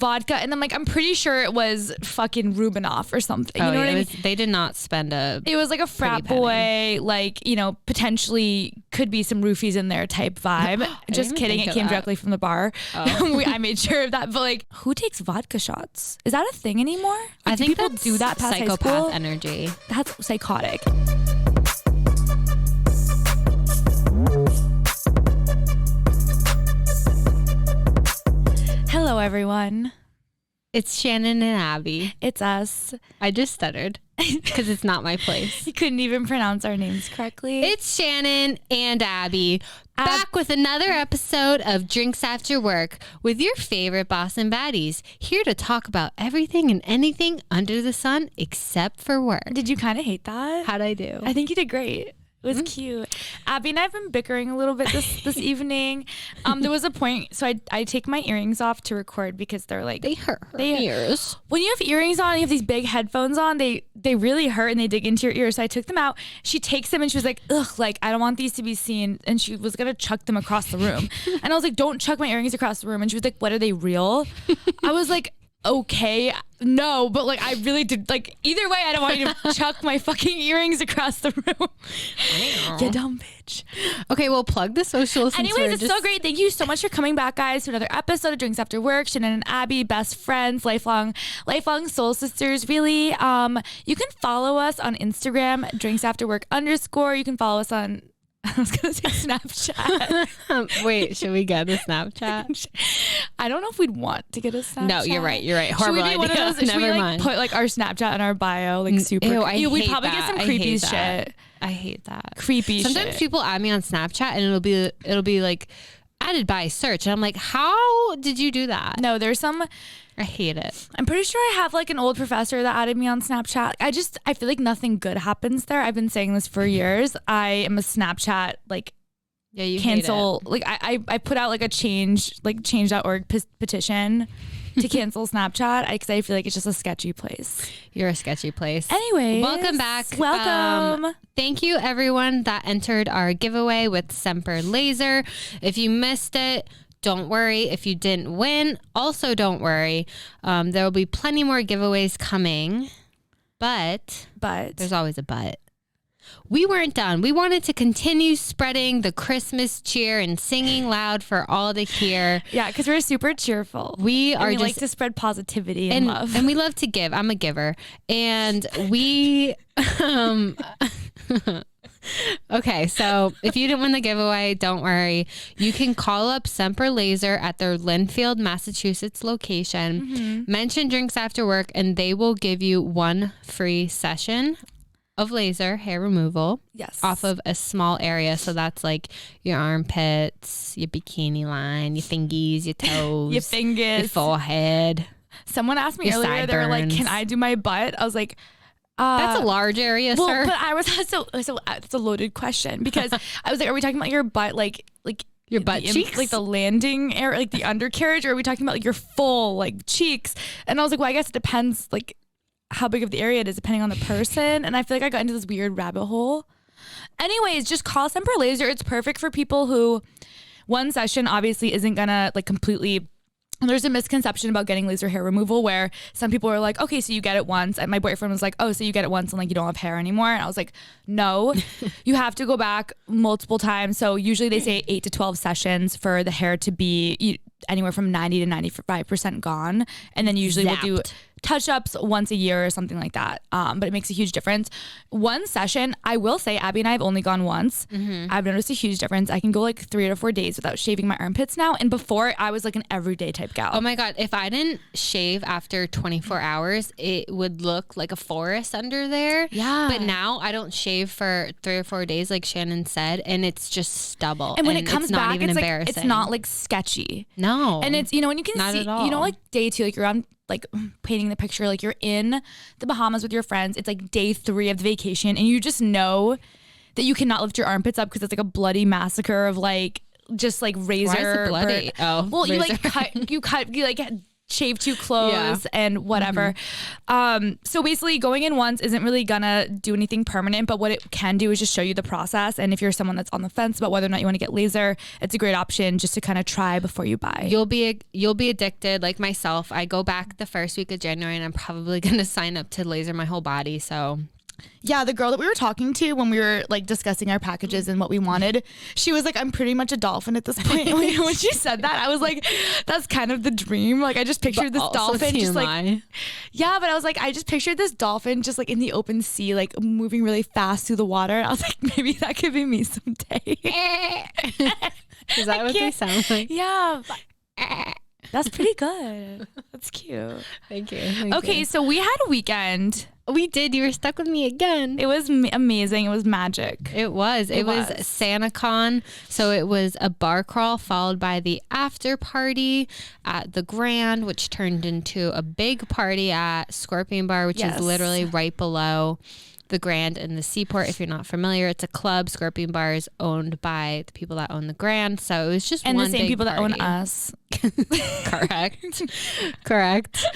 vodka, and then like I'm pretty sure it was fucking Rubinoff or something. You know what I mean? They did not spend It was like a frat boy, like, you know, potentially could be some roofies in there type vibe. Just kidding, it came directly from the bar. I made sure of that. But like, who takes vodka shots? Is that a thing anymore? Like, I think people do that past high school? Psychopath energy. That's psychotic. Hello, everyone. It's Shannen and Abby. It's us. I just stuttered because it's not my place. You couldn't even pronounce our names correctly. It's Shannen and Abby, back with another episode of Drinks After Work with your favorite boss and baddies, here to talk about everything and anything under the sun except for work. Did you kind of hate that? How'd I do? I think you did great. It was cute. Abby and I have been bickering a little bit this evening. There was a point, so I take my earrings off to record because they're like... They hurt her ears. When you have earrings on and you have these big headphones on, they really hurt and they dig into your ears. So I took them out. She takes them and she was like, ugh, like, I don't want these to be seen. And she was going to chuck them across the room. And I was like, don't chuck my earrings across the room. And she was like, what, are they real? I was like... okay, no, but like I really did, like, either way I don't want you to chuck my fucking earrings across the room. You dumb bitch. Okay, well, plug the socials. Anyways, it's so great. Thank you so much for coming back, guys, to another episode of Drinks After Work. Shannen and Abby, best friends, lifelong soul sisters, really. You can follow us on Instagram, drinksafterwork_. You can follow us on, I was gonna say Snapchat. Wait, should we get a Snapchat? I don't know if we'd want to get a Snapchat. No, you're right. Horrible idea. Should we like put like our Snapchat in our bio, like super? Ew, we'd probably get some creepy shit. I hate that. Creepy shit. Sometimes people add me on Snapchat and it'll be like added by search, and I'm like, how did you do that? No, there's some. I hate it. I'm pretty sure I have like an old professor that added me on Snapchat. I feel like nothing good happens there. I've been saying this for years. I am a Snapchat like cancel. Like I put out like a change.org petition to cancel Snapchat because I feel like it's just a sketchy place. You're a sketchy place. Anyways, welcome back. Welcome. Thank you everyone that entered our giveaway with Semper Laser. If you missed it, don't worry. If you didn't win, also don't worry. There will be plenty more giveaways coming, but there's always a but. We weren't done. We wanted to continue spreading the Christmas cheer and singing loud for all to hear. Yeah, because we're super cheerful. We like to spread positivity and love. And we love to give. I'm a giver. And we... Okay, so if you didn't win the giveaway, don't worry. You can call up Semper Laser at their Linfield, Massachusetts location. Mm-hmm. Mention Drinks After Work, and they will give you one free session of laser hair removal. Yes. Off of a small area. So that's like your armpits, your bikini line, your fingies, your toes, your forehead. Someone asked me earlier, they were like, can I do my butt? I was like, that's a large area, sir. But I was so it's a loaded question because I was like, are we talking about your butt, like your butt cheeks, like the landing area, like the undercarriage, or are we talking about like your full like cheeks? And I was like, well, I guess it depends like how big of the area it is depending on the person. And I feel like I got into this weird rabbit hole. Anyways, just call Semper Laser. It's perfect for people who one session obviously isn't gonna like completely. There's a misconception about getting laser hair removal where some people are like, okay, so you get it once. And my boyfriend was like, oh, so you get it once and like you don't have hair anymore. And I was like, no, you have to go back multiple times. So usually they say 8 to 12 sessions for the hair to be anywhere from 90 to 95% gone. And then usually we'll do touch-ups once a year or something like that. But it makes a huge difference. One session, I will say, Abby and I have only gone once. Mm-hmm. I've noticed a huge difference. I can go like 3 to 4 days without shaving my armpits now. And before, I was like an everyday type gal. Oh my God. If I didn't shave after 24 hours, it would look like a forest under there. Yeah. But now I don't shave for 3 or 4 days, like Shannen said, and it's just stubble. And when it comes back, even it's like, embarrassing. it's not like sketchy. No. And it's, when you can not see, at all. like day 2, like you're on, like painting the picture, like you're in the Bahamas with your friends. It's like day 3 of the vacation, and you just know that you cannot lift your armpits up because it's like a bloody massacre of like just like razor. Why is it bloody? Well, razor. you like cut, you like shave too close and whatever. So basically going in once isn't really gonna do anything permanent, but what it can do is just show you the process. And if you're someone that's on the fence about whether or not you want to get laser, it's a great option just to kind of try before you buy. You'll be addicted like myself. I go back the first week of January and I'm probably gonna sign up to laser my whole body. So yeah, the girl that we were talking to when we were like discussing our packages and what we wanted, she was like, I'm pretty much a dolphin at this point. When she said that, I was like, that's kind of the dream. Like I just pictured this dolphin just like, yeah, but I was like, I just pictured this dolphin just like in the open sea, like moving really fast through the water. And I was like, maybe that could be me someday. Is that what they sound like? Yeah. That's pretty good. That's cute. Thank you. Okay, so we had a weekend. We did. You were stuck with me again. It was amazing. It was magic. It was Santacon. So it was a bar crawl followed by the after party at the Grand, which turned into a big party at Scorpion Bar, which is literally right below the Grand in the Seaport. If you're not familiar, it's a club. Scorpion Bar is owned by the people that own the Grand. So it was just and one the same big people party. that own us. Correct.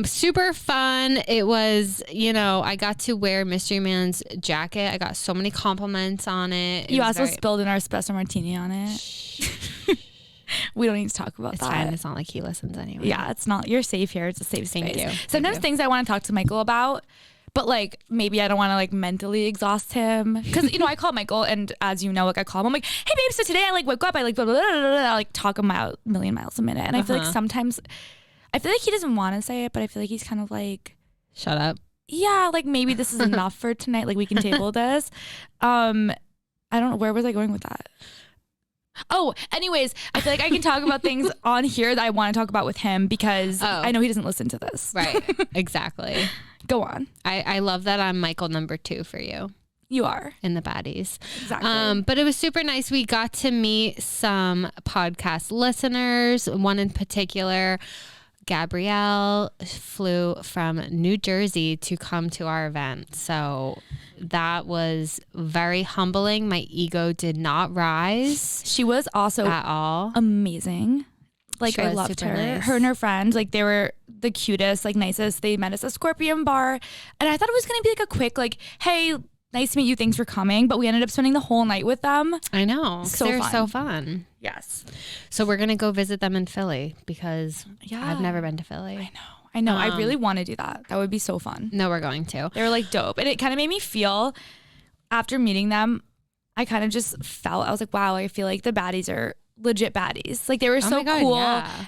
Super fun. It was, I got to wear Mystery Man's jacket. I got so many compliments on it. You also spilled an espresso martini on it. We don't need to talk about that. It's fine. It's not like he listens anyway. Yeah, it's not. You're safe here. It's a safe space. Thank you. Sometimes things I want to talk to Michael about, but like maybe I don't want to like mentally exhaust him because I call Michael, and as you know, like I call him, I'm like, hey babe, so today I like woke up, I like blah, blah, blah, blah, blah, I like talk a million miles a minute, and I feel like sometimes I feel like he doesn't want to say it, but I feel like he's kind of like, shut up. Yeah, like maybe this is enough for tonight. Like we can table this. I don't know, where was I going with that? Oh, anyways, I feel like I can talk about things on here that I want to talk about with him because I know he doesn't listen to this. Right. Exactly. Go on. I love that I'm Michael number 2 for you. You are. In the baddies. Exactly. But it was super nice. We got to meet some podcast listeners. One in particular, Gabrielle, flew from New Jersey to come to our event. So that was very humbling. My ego did not rise. She was also at all amazing. Like I loved her. Nice. Her and her friend, like they were the cutest, like nicest. They met us at Scorpion Bar, and I thought it was gonna be like a quick, like, hey, nice to meet you, thanks for coming. But we ended up spending the whole night with them. I know. They're so fun. Yes. So we're gonna go visit them in Philly because I've never been to Philly. I know. I really want to do that. That would be so fun. No, we're going to. They were like dope, and it kind of made me feel after meeting them. I kind of just felt, I was like, wow, I feel like the baddies are legit baddies. Like they were so cool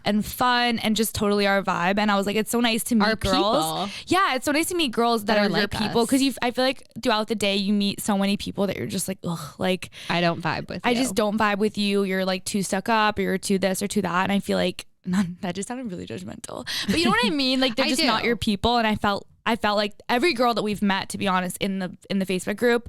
and fun and just totally our vibe. And I was like, it's so nice to meet our girls. People. Yeah, it's so nice to meet girls that are like your people, because I feel like throughout the day you meet so many people that you're just like, ugh, like I don't vibe with you. I just don't vibe with you. You're like too stuck up, or you're too this or too that. And I feel like that just sounded really judgmental, but you know what I mean? Like they're just not your people. And I felt like every girl that we've met, to be honest, in the Facebook group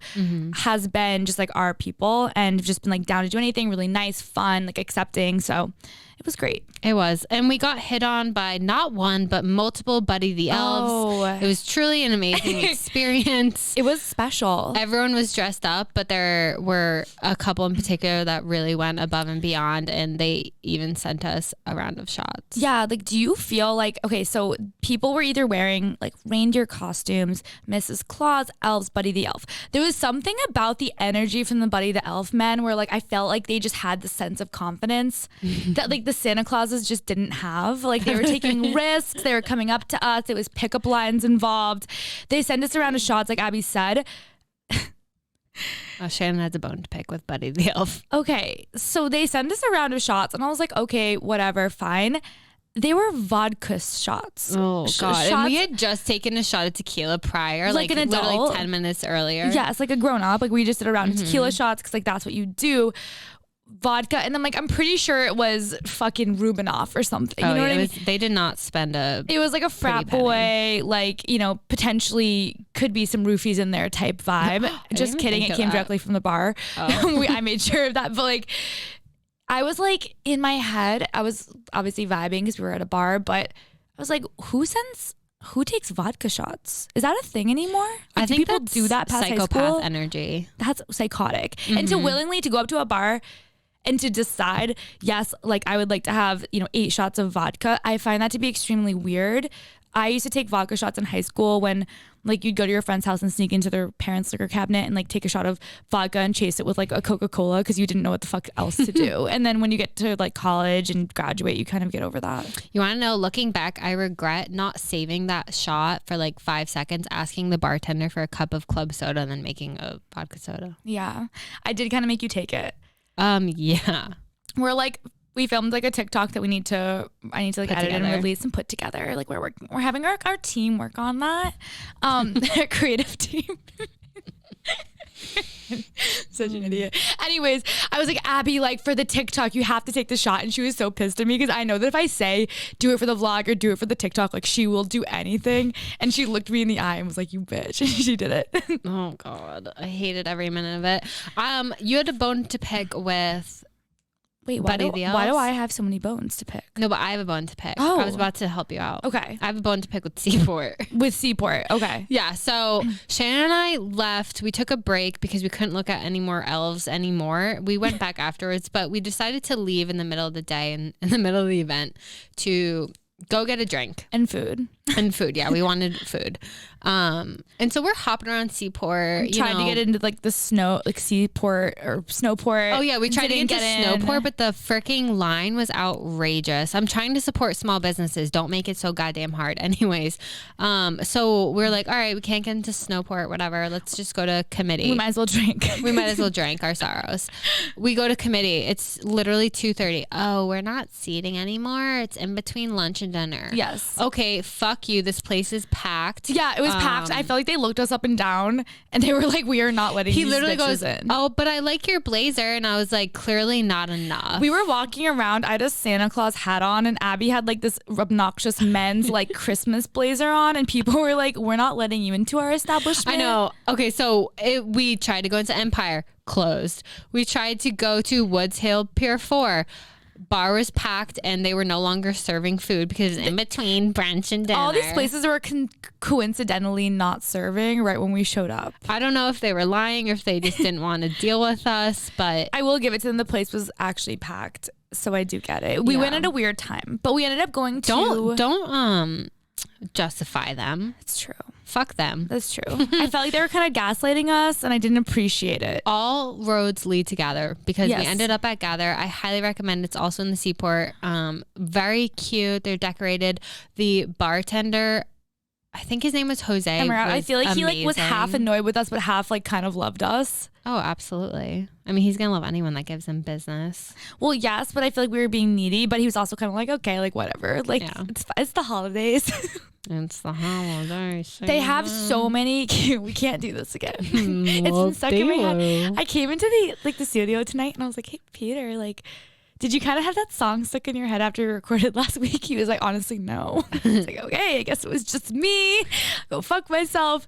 has been just like our people and just been like down to do anything, really nice, fun, like accepting. So it was great. It was. And we got hit on by not one, but multiple Buddy the Elves. It was truly an amazing experience. It was special. Everyone was dressed up, but there were a couple in particular that really went above and beyond, and they even sent us a round of shots. Yeah. Like, do you feel like, okay, so people were either wearing like reindeer costumes, Mrs. Claus, elves, Buddy the Elf. There was something about the energy from the Buddy the Elf men where like I felt like they just had the sense of confidence that like the Santa Clauses just didn't have. Like they were taking risks. They were coming up to us. It was pickup lines involved. They sent us a round of shots, like Abby said. Shannen has a bone to pick with Buddy the Elf. Okay, so they sent us a round of shots, and I was like, okay, whatever, fine. They were vodka shots. Oh, God. And we had just taken a shot of tequila prior, like an adult. literally 10 minutes earlier. Yes, like a grown up. Like we just did a round of tequila shots because like that's what you do. Vodka, and then like I'm pretty sure it was fucking Rubinoff or something. You know what I mean? They did not spend It was like a frat boy, like, potentially could be some roofies in there type vibe. Just kidding. It came directly from the bar. I made sure of that. But like, I was like in my head, I was obviously vibing because we were at a bar, but I was like, who takes vodka shots? Is that a thing anymore? Like, I think people do that past high school? Psychopath energy. That's psychotic. And to willingly to go up to a bar and to decide, yes, like I would like to have, 8 shots of vodka. I find that to be extremely weird. I used to take vodka shots in high school when like you'd go to your friend's house and sneak into their parents' liquor cabinet and like take a shot of vodka and chase it with like a Coca-Cola because you didn't know what the fuck else to do. And then when you get to like college and graduate, you kind of get over that. You want to know, looking back, I regret not saving that shot for like 5 seconds, asking the bartender for a cup of club soda and then making a vodka soda. Yeah. I did kind of make you take it. Yeah. We filmed like a TikTok that I need to like Put edit together. and release and put together. Like we're having our team work on that. Our creative team. Such an idiot. Anyways, I was like, Abby, like for the TikTok, you have to take the shot. And she was so pissed at me because I know that if I say do it for the vlog or do it for the TikTok, like she will do anything. And she looked me in the eye and was like, you bitch. And she did it. Oh God. I hated every minute of it. You had a bone to pick with Wait, why Buddy do the I Elves? have so many bones to pick? No, but I have a bone to pick. Oh. I was about to help you out. Okay. I have a bone to pick with Seaport. With Seaport. Okay. Yeah, so Shannon and I left. We took a break because we couldn't look at any more elves anymore. We went back afterwards, but we decided to leave in the middle of the day and in the middle of the event to go get a drink. And food. And food, yeah. We wanted food. And so we're hopping around Seaport. Trying to get into like the snow, like Seaport or Snowport. Oh yeah, we tried to Didn't get to Snowport, but the freaking line was outrageous. I'm trying to support small businesses. Don't make it so goddamn hard. Anyways, so we're like, all right, we can't get into Snowport, whatever. Let's just go to committee. We might as well drink. We might as well drink our sorrows. We go to committee. It's literally 2:30. Oh, we're not seating anymore. It's in between lunch and dinner. Yes. Okay, fuck you. This place is packed. Yeah, it was packed. I felt like they looked us up and down and they were like, we are not letting He these literally bitches goes, in. oh, but I like your blazer. And I was like, clearly not enough. We were walking around. I had a Santa Claus hat on and Abby had like this obnoxious men's like Christmas blazer on. And people were like, we're not letting you into our establishment. I know. Okay, so we tried to go into Empire, closed. We tried to go to Woods Hill Pier 4. Bar was packed and they were no longer serving food because in between brunch and dinner. All these places were coincidentally not serving right when we showed up. I don't know if they were lying or if they just didn't want to deal with us, but I will give it to them. The place was actually packed. So I do get it. We went at a weird time, but we ended up going to... Don't justify them. It's true. Fuck them. That's true. I felt like they were kind of gaslighting us and I didn't appreciate it. All roads lead to Gather because Yes. we ended up at Gather. I highly recommend. It's also in the Seaport. Very cute. They're decorated. The bartender, I think his name was Jose. I feel like he like was amazing. half annoyed with us, but half like kind of loved us. Oh, absolutely. I mean, he's gonna love anyone that gives him business. Well, yes, but I feel like we were being needy, but he was also kind of like, okay, like whatever. Like Yeah. it's the holidays. It's the holidays. They have so many. We can't do this again. It's been stuck in my head. I came into the studio tonight and I was like, hey, Peter, like, did you kind of have that song stuck in your head after we recorded last week? He was like, honestly, no. I was like, okay, I guess it was just me. Go fuck myself.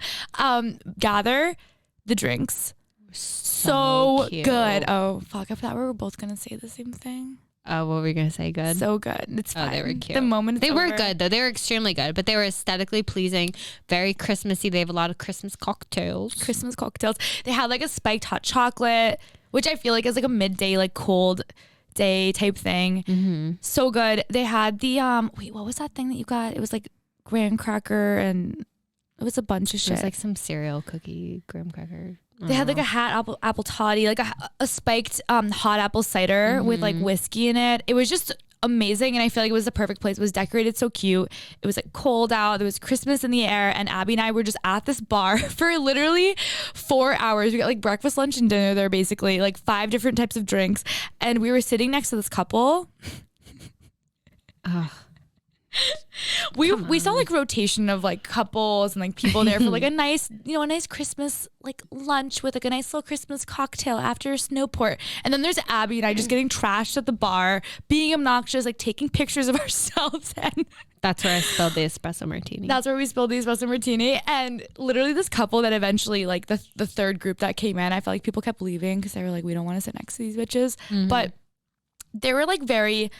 Gather the drinks. So cute. good. Oh, fuck. I thought we were both going to say the same thing. Oh, what were we gonna say? Good. So good. It's fine. Oh, they were cute. The moment they were over. good though. They were extremely good, but they were aesthetically pleasing, very Christmassy. They have a lot of Christmas cocktails. Christmas cocktails. They had like a spiked hot chocolate, which I feel like is like a midday, like cold day type thing. Mm-hmm. So good. They had the wait, what was that thing that you got? It was like graham cracker and it was a bunch of It shit. was like some cereal cookie graham cracker. They had like a hat apple toddy, like a spiked hot apple cider with like whiskey in it. It was just amazing, and I feel like it was the perfect place. It was decorated so cute. It was like cold out. There was Christmas in the air, and Abby and I were just at this bar for literally 4 hours. We got like breakfast, lunch, and dinner there, basically like 5 different types of drinks, and we were sitting next to this couple. Ugh. We saw like rotation of like couples and like people there for like a nice Christmas like lunch with like a nice little Christmas cocktail after Snowport. And then there's Abby and I just getting trashed at the bar, being obnoxious, like taking pictures of ourselves. And That's where I spilled the espresso martini. that's where we spilled the espresso martini. And literally this couple that eventually like the third group that came in, I felt like people kept leaving because they were like, we don't want to sit next to these bitches. But they were like very...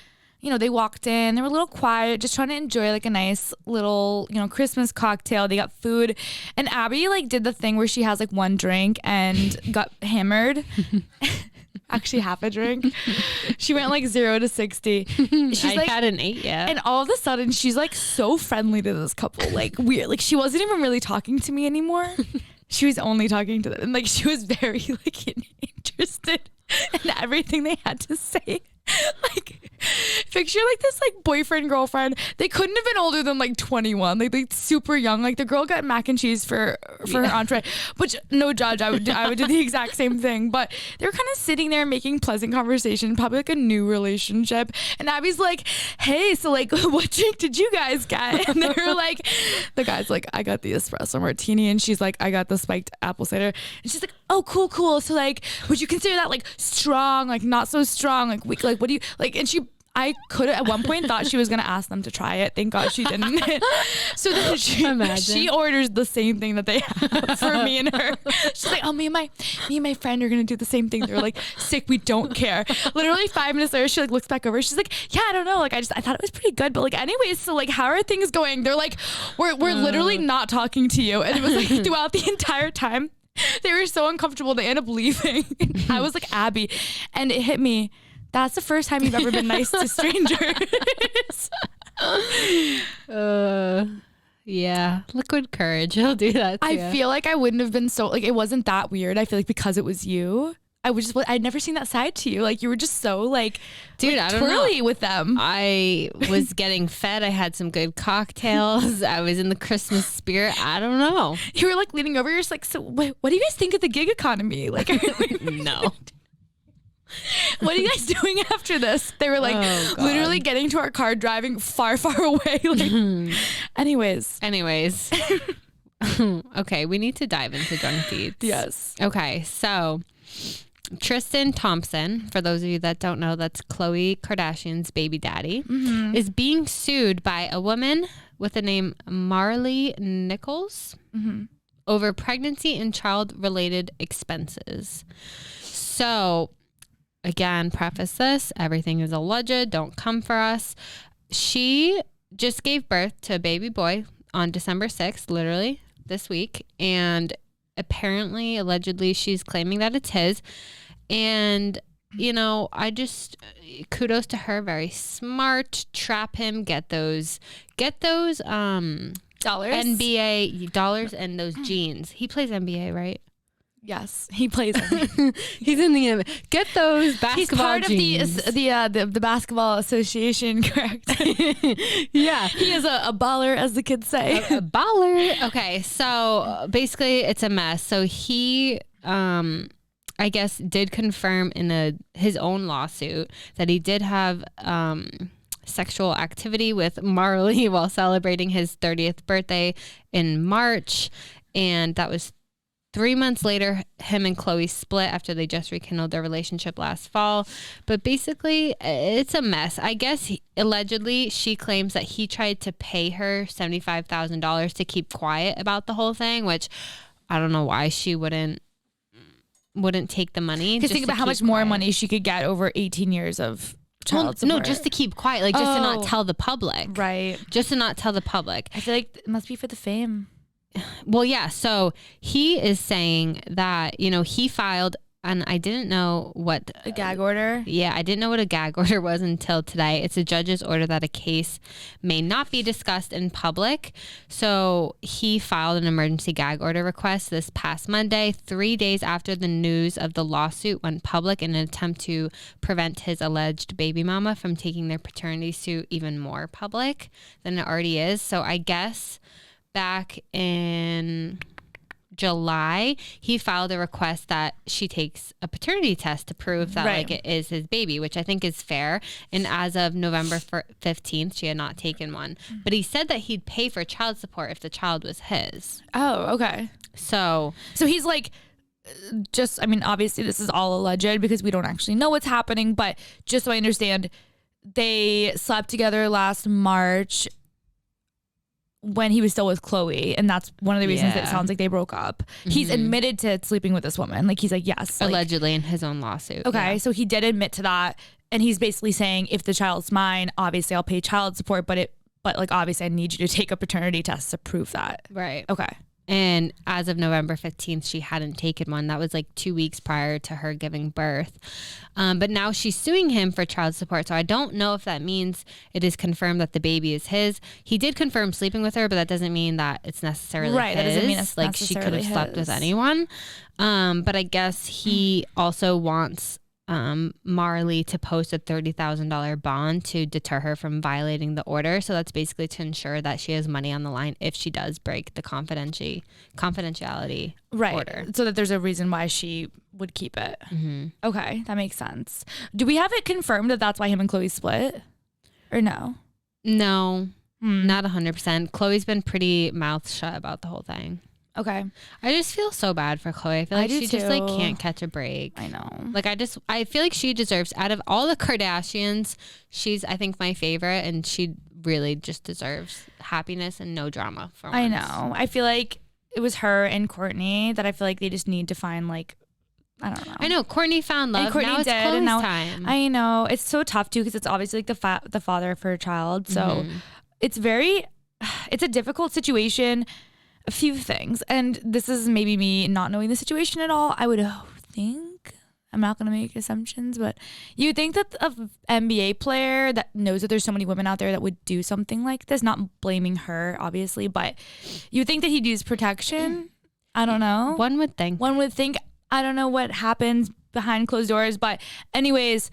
they walked in, they were a little quiet, just trying to enjoy like a nice little, Christmas cocktail. They got food. And Abby like did the thing where she has like one drink and got hammered. actually half a drink. She went like 0 to 60. She's I like, hadn't ate yet. and all of a sudden she's like so friendly to this couple, like weird. Like she wasn't even really talking to me anymore. She was only talking to them, and like she was very like interested in everything they had to say. Like picture like this like boyfriend girlfriend. They couldn't have been older than like 21, like super young. Like the girl got mac and cheese for her entree, which no judge, I would do the exact same thing. But they were kind of sitting there making pleasant conversation, probably like a new relationship. And Abby's like, hey, so like what drink did you guys get? And they were like, the guy's like, I got the espresso martini, and she's like, I got the spiked apple cider. And she's like, oh cool, so like would you consider that like strong, like not so strong, like weak, like what do you like? And I could at one point thought she was gonna ask them to try it. Thank God she didn't. So then she orders the same thing that they have for me and her. She's like, oh, me and my friend are gonna do the same thing. They're like sick. We don't care. Literally 5 minutes later, she like looks back over. She's like, yeah, I don't know. Like I thought it was pretty good, but like anyways, so like how are things going? They're like, we're literally not talking to you. And it was like throughout the entire time, they were so uncomfortable. They ended up leaving. I was like, Abby, and it hit me. That's the first time you've ever been nice to strangers. Yeah, liquid courage. I'll do that too. I feel like I wouldn't have been so, like, it wasn't that weird. I feel like because it was you, I'd never seen that side to you. Like you were just so like, dude, like, I don't twirly know. with them. I was getting fed. I had some good cocktails. I was in the Christmas spirit. I don't know. You were like leaning over. You're just like, so what do you guys think of the gig economy? Like, no. What are you guys doing after this? They were like literally getting to our car, driving far away. Like, anyways. Okay, we need to dive into junk deeds. Yes. Okay, so Tristan Thompson, for those of you that don't know, that's Khloe Kardashian's baby daddy, is being sued by a woman with the name Marley Nichols over pregnancy and child-related expenses. So, again, preface this, everything is alleged, don't come for us. She just gave birth to a baby boy on December 6th, literally this week, and apparently, allegedly, she's claiming that it's his. And, you know, I just, kudos to her, very smart, trap him, get those dollars, NBA dollars and those jeans. He plays NBA, right? Yes, he plays NBA. He's in the NBA. Get those basketball jeans. He's part of the basketball association, correct? Yeah. He is a baller, as the kids say. A baller. Okay, so basically it's a mess. So he, I guess, did confirm in his own lawsuit that he did have sexual activity with Marley while celebrating his 30th birthday in March. And that was 3 months later. Him and Khloe split after they just rekindled their relationship last fall. But basically, it's a mess. I guess allegedly she claims that he tried to pay her $75,000 to keep quiet about the whole thing, which I don't know why she wouldn't take the money. Because think about how much more money she could get over 18 years of child support. No, just to keep quiet, like just to not tell the public. Right. Just to not tell the public. I feel like it must be for the fame. Well, yeah. So he is saying that, you know, he filed, and I didn't know what a gag order. Yeah, I didn't know what a gag order was until today. It's a judge's order that a case may not be discussed in public. So he filed an emergency gag order request this past Monday, 3 days after the news of the lawsuit went public in an attempt to prevent his alleged baby mama from taking their paternity suit even more public than it already is. So I guess back in July, he filed a request that she takes a paternity test to prove that like it is his baby, which I think is fair. And as of November 15th, she had not taken one. But he said that he'd pay for child support if the child was his. Oh, okay. So he's like, just, I mean, obviously this is all alleged because we don't actually know what's happening, but just so I understand, they slept together last March when he was still with Khloe, and that's one of the reasons that it sounds like they broke up. He's admitted to sleeping with this woman. Like, he's like, yes. Allegedly in his own lawsuit. Okay, so he did admit to that, and he's basically saying, if the child's mine, obviously I'll pay child support, but like, obviously I need you to take a paternity test to prove that. Right. Okay. And as of November 15th, she hadn't taken one. That was like 2 weeks prior to her giving birth. But now she's suing him for child support. So I don't know if that means it is confirmed that the baby is his. He did confirm sleeping with her, but that doesn't mean that it's necessarily right. his. That doesn't mean it's like she could have slept with his. anyone. But I guess he also wants Marley to post a $30,000 bond to deter her from violating the order. So that's basically to ensure that she has money on the line if she does break the confidentiality order. So that there's a reason why she would keep it. Okay, that makes sense. Do we have it confirmed that that's why him and Chloe split, or no? No, not 100%. Chloe's been pretty mouth shut about the whole thing. Okay. I just feel so bad for Chloe. I feel like she just like can't catch a break. I know. Like I feel like she deserves, out of all the Kardashians, she's I think my favorite, and she really just deserves happiness and no drama for once. I know. I feel like it was her and Courtney that I feel like they just need to find like, I don't know. I know Courtney found love. Courtney now it's did, Chloe's and now, time. I know. It's so tough too because it's obviously like the father of her child. So it's a difficult situation. A few things, and this is maybe me not knowing the situation at all. I would think, I'm not going to make assumptions, but you would think that an NBA player that knows that there's so many women out there that would do something like this, not blaming her obviously, but you would think that he'd use protection. I don't know. One would think. I don't know what happens behind closed doors, but anyways,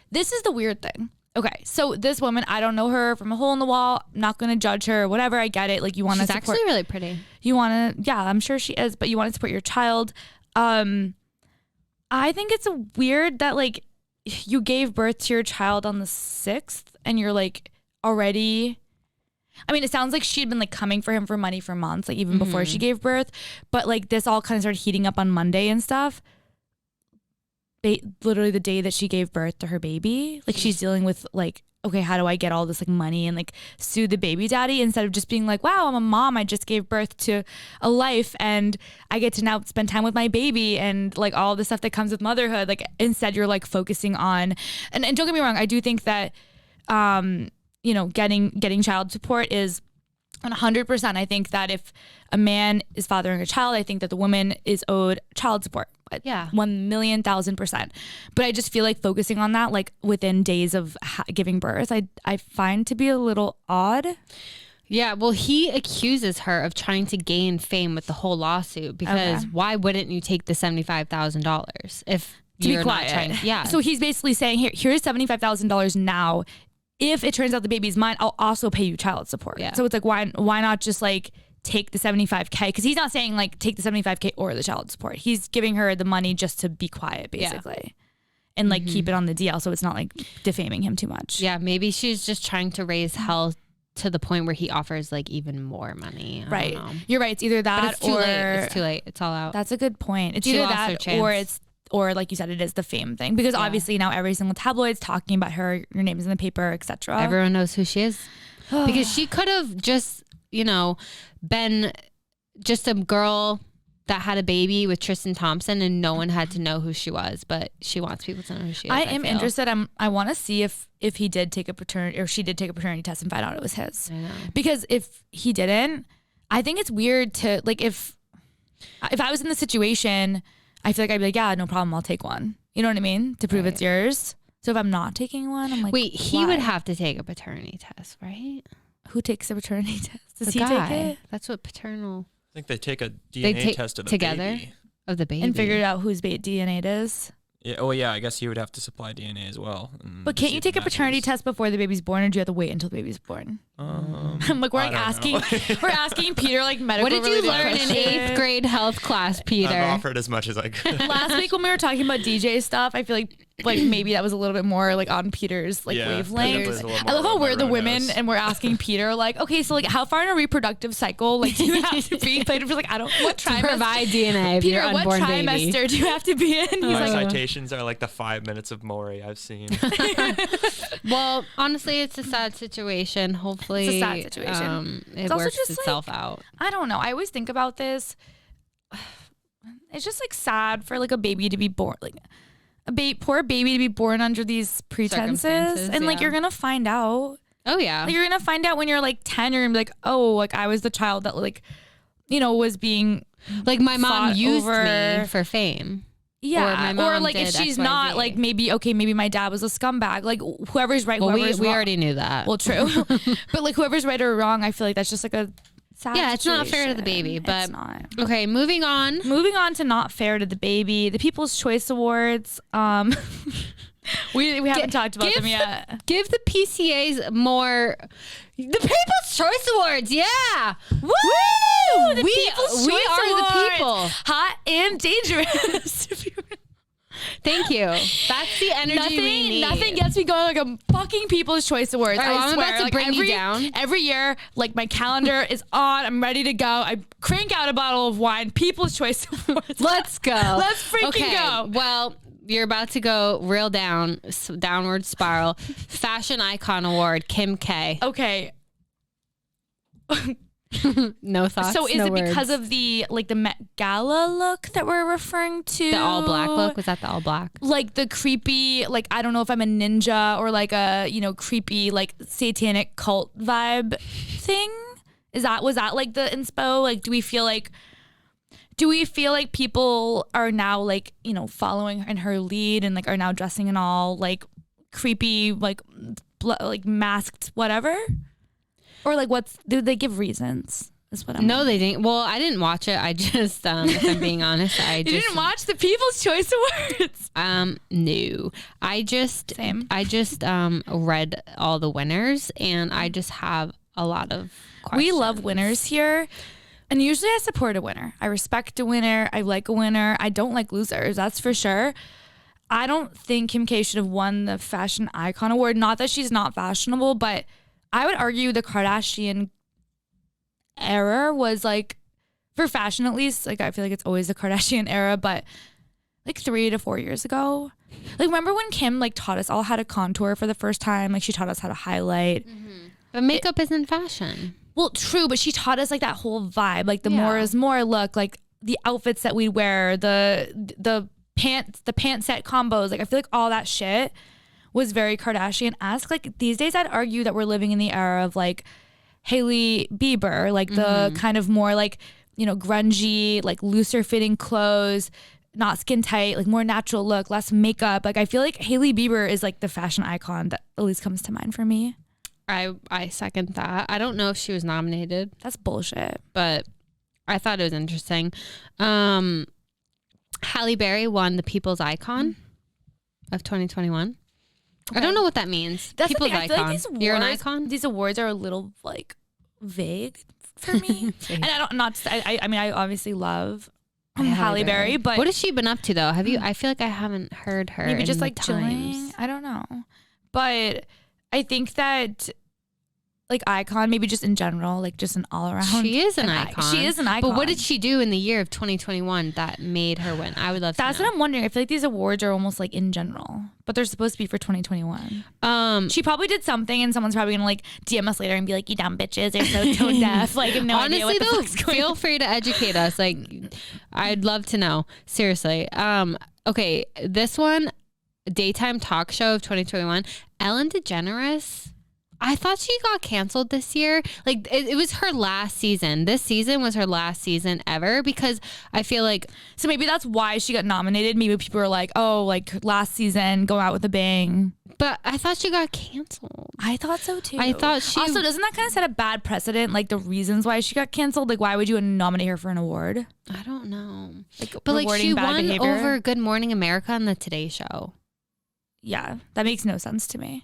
this is the weird thing. Okay, so this woman, I don't know her from a hole in the wall. I'm not going to judge her. Whatever, I get it. Like you want to support. She's actually really pretty. You want to, yeah, I'm sure she is. But you want to support your child. I think it's weird that like you gave birth to your child on the 6th, and you're like already. I mean, it sounds like she'd been like coming for him for money for months, like even before she gave birth. But like this all kind of started heating up on Monday and stuff. Literally the day that she gave birth to her baby, like she's dealing with like, okay, how do I get all this like money and like sue the baby daddy, instead of just being like, wow, I'm a mom, I just gave birth to a life and I get to now spend time with my baby and like all the stuff that comes with motherhood. Like instead you're like focusing on, and don't get me wrong, I do think that you know, getting child support is 100%. I think that if a man is fathering a child, I think that the woman is owed child support. Yeah. 1,000,000%. But I just feel like focusing on that, like within days of giving birth, I find to be a little odd. Yeah. Well, he accuses her of trying to gain fame with the whole lawsuit because why wouldn't you take the $75,000 if you're not trying? Yeah. So he's basically saying, here's $75,000 now. If it turns out the baby's mine, I'll also pay you child support. Yeah. So it's like, why not just like take the $75K? Because he's not saying like take the $75K or the child support. He's giving her the money just to be quiet, basically, and like keep it on the DL, so it's not like defaming him too much. Yeah, maybe she's just trying to raise hell to the point where he offers like even more money. I don't know. You're right. It's either that it's too or late. It's too late. It's all out. That's a good point. It's She either lost her that or like you said, it is the fame thing, because obviously now every single tabloid's talking about her. Your name's in the paper, etc. Everyone knows who she is because she could have just, you know, been just a girl that had a baby with Tristan Thompson and no one had to know who she was, but she wants people to know who she is. I am interested. I want to see if he did take a paternity, or she did take a paternity test and find out it was his. I know. Because if he didn't, I think it's weird to like, if I was in the situation, I feel like I'd be like, yeah, no problem, I'll take one. You know what I mean? To prove it's yours. So if I'm not taking one, I'm like, wait, he would have to take a paternity test, right? Who takes a paternity test? Does The he guy. take it? That's what paternal. I think they take a DNA test of the together baby. Of the baby And figure out whose DNA it is? Yeah. Oh, yeah. I guess you would have to supply DNA as well. But can't you take a paternity test before the baby's born, or do you have to wait until the baby's born? I'm like, we're like asking Peter like medical. What did you learn in 8th grade health class, Peter? I've offered as much as I could. Last week when we were talking about DJ stuff, I feel like maybe that was a little bit more like on Peter's like wavelength. I love how we're the women and we're asking Peter like, okay, so like how far in a reproductive cycle like do you have to be? Peter's like, I don't. What trimester? Provide DNA of Peter, your unborn what trimester baby. do you have to be in? He's My like, citations are like the 5 minutes of Maury I've seen. Well, honestly, it's a sad situation. Hopefully, It's a sad situation. It also works just, itself out. I don't know. I always think about this. It's just like sad for like a baby to be born, like a poor baby to be born under these pretenses, and like you're gonna find out. Oh yeah. Like, you're gonna find out when you're like 10. You're gonna be like, oh, like I was the child that like, you know, was being like my mom used over me for fame. Yeah, or my mom like if did she's XYZ. not like maybe my dad was a scumbag. Like whoever's right, Well, whoever's we wrong. already knew that. Well, true, but like whoever's right or wrong, I feel like that's just like a sad it's not fair to the situation. baby. But It's not. Okay, moving on. Moving on to not fair to the baby. The People's Choice Awards. We haven't talked about them yet. Give the PCAs more. The People's Choice Awards, yeah. Woo! The People's we Choice are Awards. the people. Hot and dangerous. Thank you. That's the energy we need. Nothing gets me going like a fucking People's Choice Awards. All right, well, I I'm swear. about to like bring you down. Every year, like my calendar is on. I'm ready to go. I crank out a bottle of wine. People's Choice Awards. Let's go. Let's freaking go. Well, you're about to go real downward spiral. Fashion Icon Award, Kim K. Okay. No thoughts. So is no it because words. of the Met Gala look that we're referring to? The all black look? Was that the all black? Like the creepy, like I don't know if I'm a ninja or like a, you know, creepy like satanic cult vibe thing. Was that like the inspo? Like do we feel like people are now like, you know, following in her lead and like are now dressing in all like creepy like masked whatever? Or like do they give reasons? Is what I'm No, they didn't. Well, I didn't watch it. I just, if I'm being honest, You didn't watch the People's Choice Awards? No. I just read all the winners and I just have a lot of questions. We love winners here. And usually I support a winner. I respect a winner. I like a winner. I don't like losers. That's for sure. I don't think Kim K should have won the Fashion Icon Award. Not that she's not fashionable, but I would argue the Kardashian era was like, for fashion at least, like I feel like it's always the Kardashian era, but like 3 to 4 years ago. Like remember when Kim like taught us all how to contour for the first time? Like she taught us how to highlight. Mm-hmm. But makeup isn't fashion. Well, true, but she taught us like that whole vibe, like the more is more look, like the outfits that we wear, the pant set combos. Like I feel like all that shit was very Kardashian-esque. Like these days I'd argue that we're living in the era of like Hailey Bieber, like the kind of more like, you know, grungy, like looser fitting clothes, not skin tight, like more natural look, less makeup. Like I feel like Hailey Bieber is like the fashion icon that at least comes to mind for me. I second that. I don't know if she was nominated. That's bullshit. But I thought it was interesting. Halle Berry won the People's Icon of 2021. Okay. I don't know what that means. That's People's the thing. I feel Icon. like these awards, You're an icon? These awards are a little like vague for me. And I mean I obviously love Halle Berry, but what has she been up to though? I feel like I haven't heard her. Maybe in just like times. chilling. I don't know. But I think that like icon, maybe just in general, like just an all around. She is an icon. She is an icon. But what did she do in the year of 2021 that made her win? I would love to know. That's what I'm wondering. I feel like these awards are almost like in general, but they're supposed to be for 2021. She probably did something and someone's probably gonna like DM us later and be like, you dumb bitches, they're so tone deaf. Like, I have no idea what the fuck's going on. Feel free to educate us. Like, I'd love to know. Seriously. Okay, this one, daytime talk show of 2021, Ellen DeGeneres. I thought she got canceled this year. Like it was her last season. This season was her last season ever because I feel like. So maybe that's why she got nominated. Maybe people were like, oh, like last season, go out with a bang. But I thought she got canceled. I thought so too. I thought she. Also, doesn't that kind of set a bad precedent? Like the reasons why she got canceled? Like why would you nominate her for an award? I don't know. Like, but like she won behavior? over Good Morning America on the Today Show. Yeah, that makes no sense to me.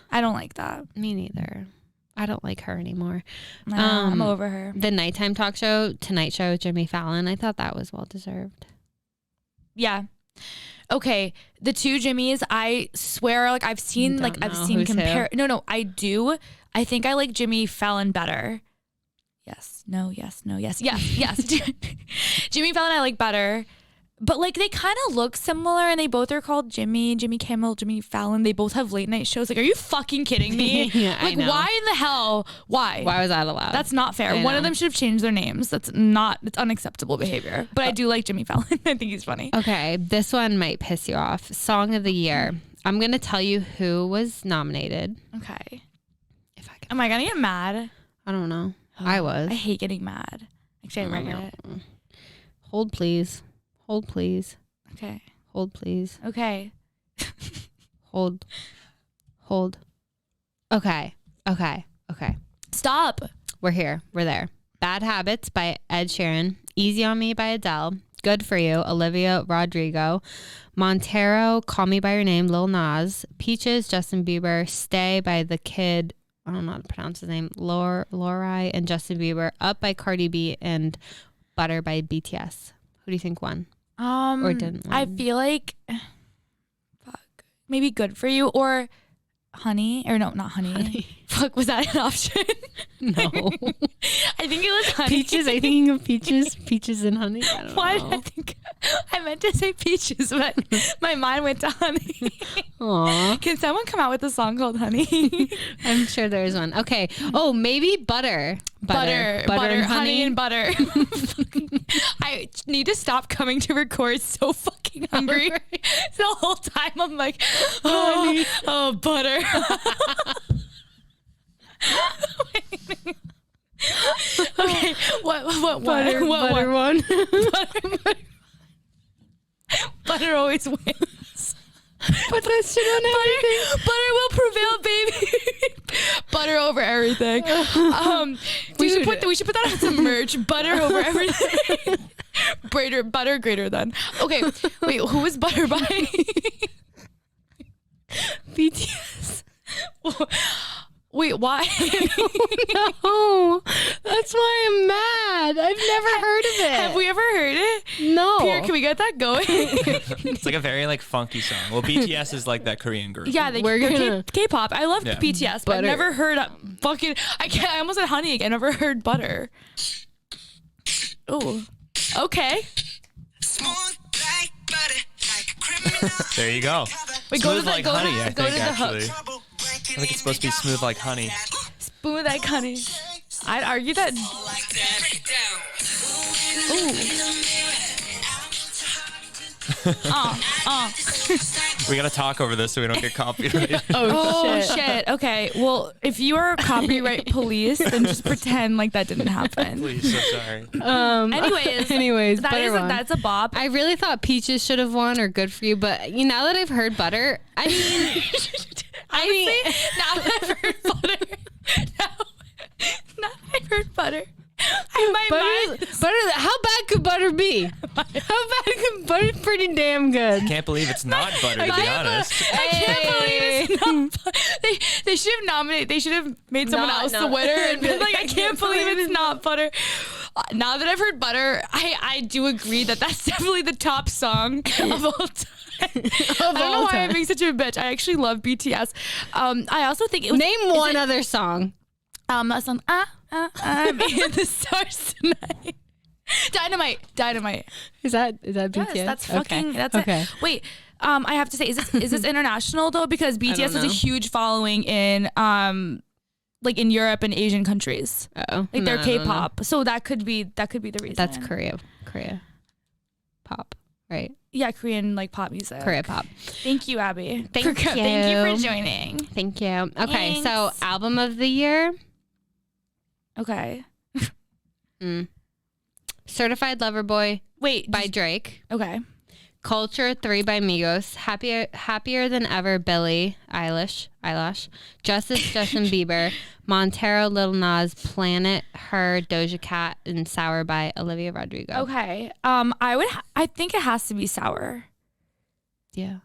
I don't like that. Me neither. I don't like her anymore. I'm over her. The nighttime talk show, Tonight Show with Jimmy Fallon, I thought that was well deserved. Yeah. Okay. The two Jimmys, I swear, like I've seen compare. No, I do. I think I like Jimmy Fallon better. Yes. No. Yes. No. Yes. Yes. Yes. Jimmy Fallon I like better. But like they kind of look similar and they both are called Jimmy Kimmel, Jimmy Fallon. They both have late night shows. Like, are you fucking kidding me? Yeah, like, why in the hell? Why? Why was that allowed? That's not fair. One of them should have changed their names. It's unacceptable behavior. But I do like Jimmy Fallon. I think he's funny. Okay, this one might piss you off. Song of the Year. I'm going to tell you who was nominated. Okay. Am I gonna get mad? I don't know. I was. I hate getting mad. Actually, I write it. Hold, please. Hold, please. Okay. Hold, please. Okay. Hold. Okay. Stop. We're here. We're there. Bad Habits by Ed Sheeran. Easy on Me by Adele. Good for You, Olivia Rodrigo. Montero, Call Me by Your Name, Lil Nas. Peaches, Justin Bieber. Stay by The Kid, I don't know how to pronounce his name, Lori and Justin Bieber. Up by Cardi B, and Butter by BTS. Who do you think won? Or didn't win? I feel like maybe Good for You or Honey, or no, not Honey. Fuck, was that an option? No. I think it was Honey. Peaches, I thinking of Peaches. Peaches and Honey. I don't Why know. did I think I meant to say Peaches, but my mind went to Honey. Aw. Can someone come out with a song called Honey? I'm sure there's one. Okay. Oh, maybe Butter. Butter and honey and butter. I need to stop coming to record so fucking hungry. The whole time I'm like, oh butter. Okay, what Butter one. Butter always wins. Put that shit on everything. Butter will prevail, baby. Butter over everything. We should put that on some merch. Butter over everything. Butter greater than. Okay, wait. Who was Butter by? BTS. Wait, why? No, that's why I'm mad. I've never heard of it. Have we ever heard it? No. Pierre, can we get that going? It's like a very like funky song. Well, BTS is like that Korean group. Yeah, We're gonna- K-pop. I love BTS, but I've Butter. never heard fucking. I almost said Honey again. I never heard Butter. Oh, okay. There you go. Wait, go to Smooth the- like go to- honey, I go think to the hook. actually. I think it's supposed to be smooth like honey. Smooth like honey. I'd argue that. We gotta talk over this so we don't get copyrighted. Oh shit. Okay. Well, if you are copyright police, then just pretend like that didn't happen. Please, so sorry. Anyways, That Butter won. that's a bop. I really thought Peaches should have won or Good for You, but now that I've heard Butter, I mean, Now that I've heard Butter. Now that I've heard Butter. Butter. How bad could Butter be? How bad could Butter? Pretty damn good. Can't believe it's not butter, to be honest. I can't believe it's not. They should have nominated. They should have made someone else the winner and been like, I can't believe it's not Butter. Now that I've heard Butter, I do agree that that's definitely the top song of all time. I don't know why I'm being such a bitch. I actually love BTS. I also think it was, Name one other song. that song. I'm in the stars tonight. Dynamite. Is that BTS? Yes, that's fucking. Okay. That's okay. it. Wait, I have to say, is this international though? Because BTS has a huge following in like in Europe and Asian countries. Oh, Like they're K-pop, so that could be the reason. That's Korea pop, right? Yeah, Korean like pop music. Korea pop. Thank you, Abby. Thank you. Thank you for joining. Thank you. Okay, so Thanks. album of the year. Okay. Certified Lover Boy Wait. by Drake. Okay. Culture 3 by Migos. Happier Than Ever Billie Eilish. Justice Justin Bieber. Montero Lil Nas. Planet Her Doja Cat, and Sour by Olivia Rodrigo. Okay. I think it has to be Sour. Yeah.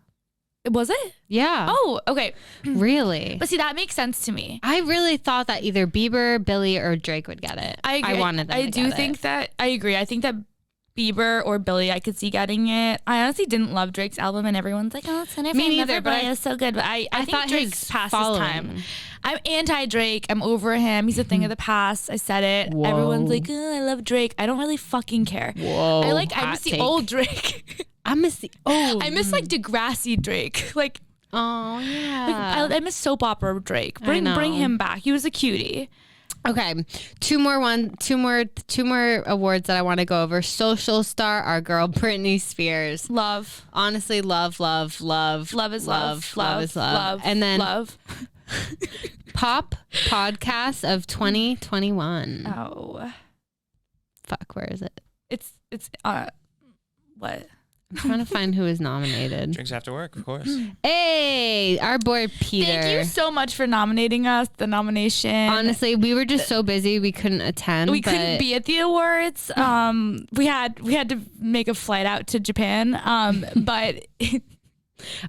Was it? Yeah. Oh, okay. Really? But see, that makes sense to me. I really thought that either Bieber, Billie, or Drake would get it. I agree. I wanted them I to do get think it. that I agree. I think that Bieber or Billie, I could see getting it. I honestly didn't love Drake's album, and everyone's like, "Oh, Ceresi Me neither, but it's so good." But I think thought Drake's his past his following- time. I'm anti-Drake. I'm over him. He's a thing of the past. I said it. Whoa. Everyone's like, "Oh, I love Drake." I don't really fucking care. Whoa. I hot miss the take. old Drake. I miss the I miss like Degrassi Drake. Like, Oh yeah. I miss soap opera Drake. I Bring know. him back. He was a cutie. Okay, two more awards that I want to go over. Social Star, our girl Britney Spears. Love. Honestly, love. Love is love. Love is love. And then love. Pop podcast of 2021. Oh, Fuck, where is it? it's what? I'm trying to find who is nominated. Drinks after work, of course. Hey, our boy Peter. Thank you so much for nominating us. The nomination. Honestly, we were just so busy we couldn't attend. We couldn't be at the awards. We had to make a flight out to Japan. But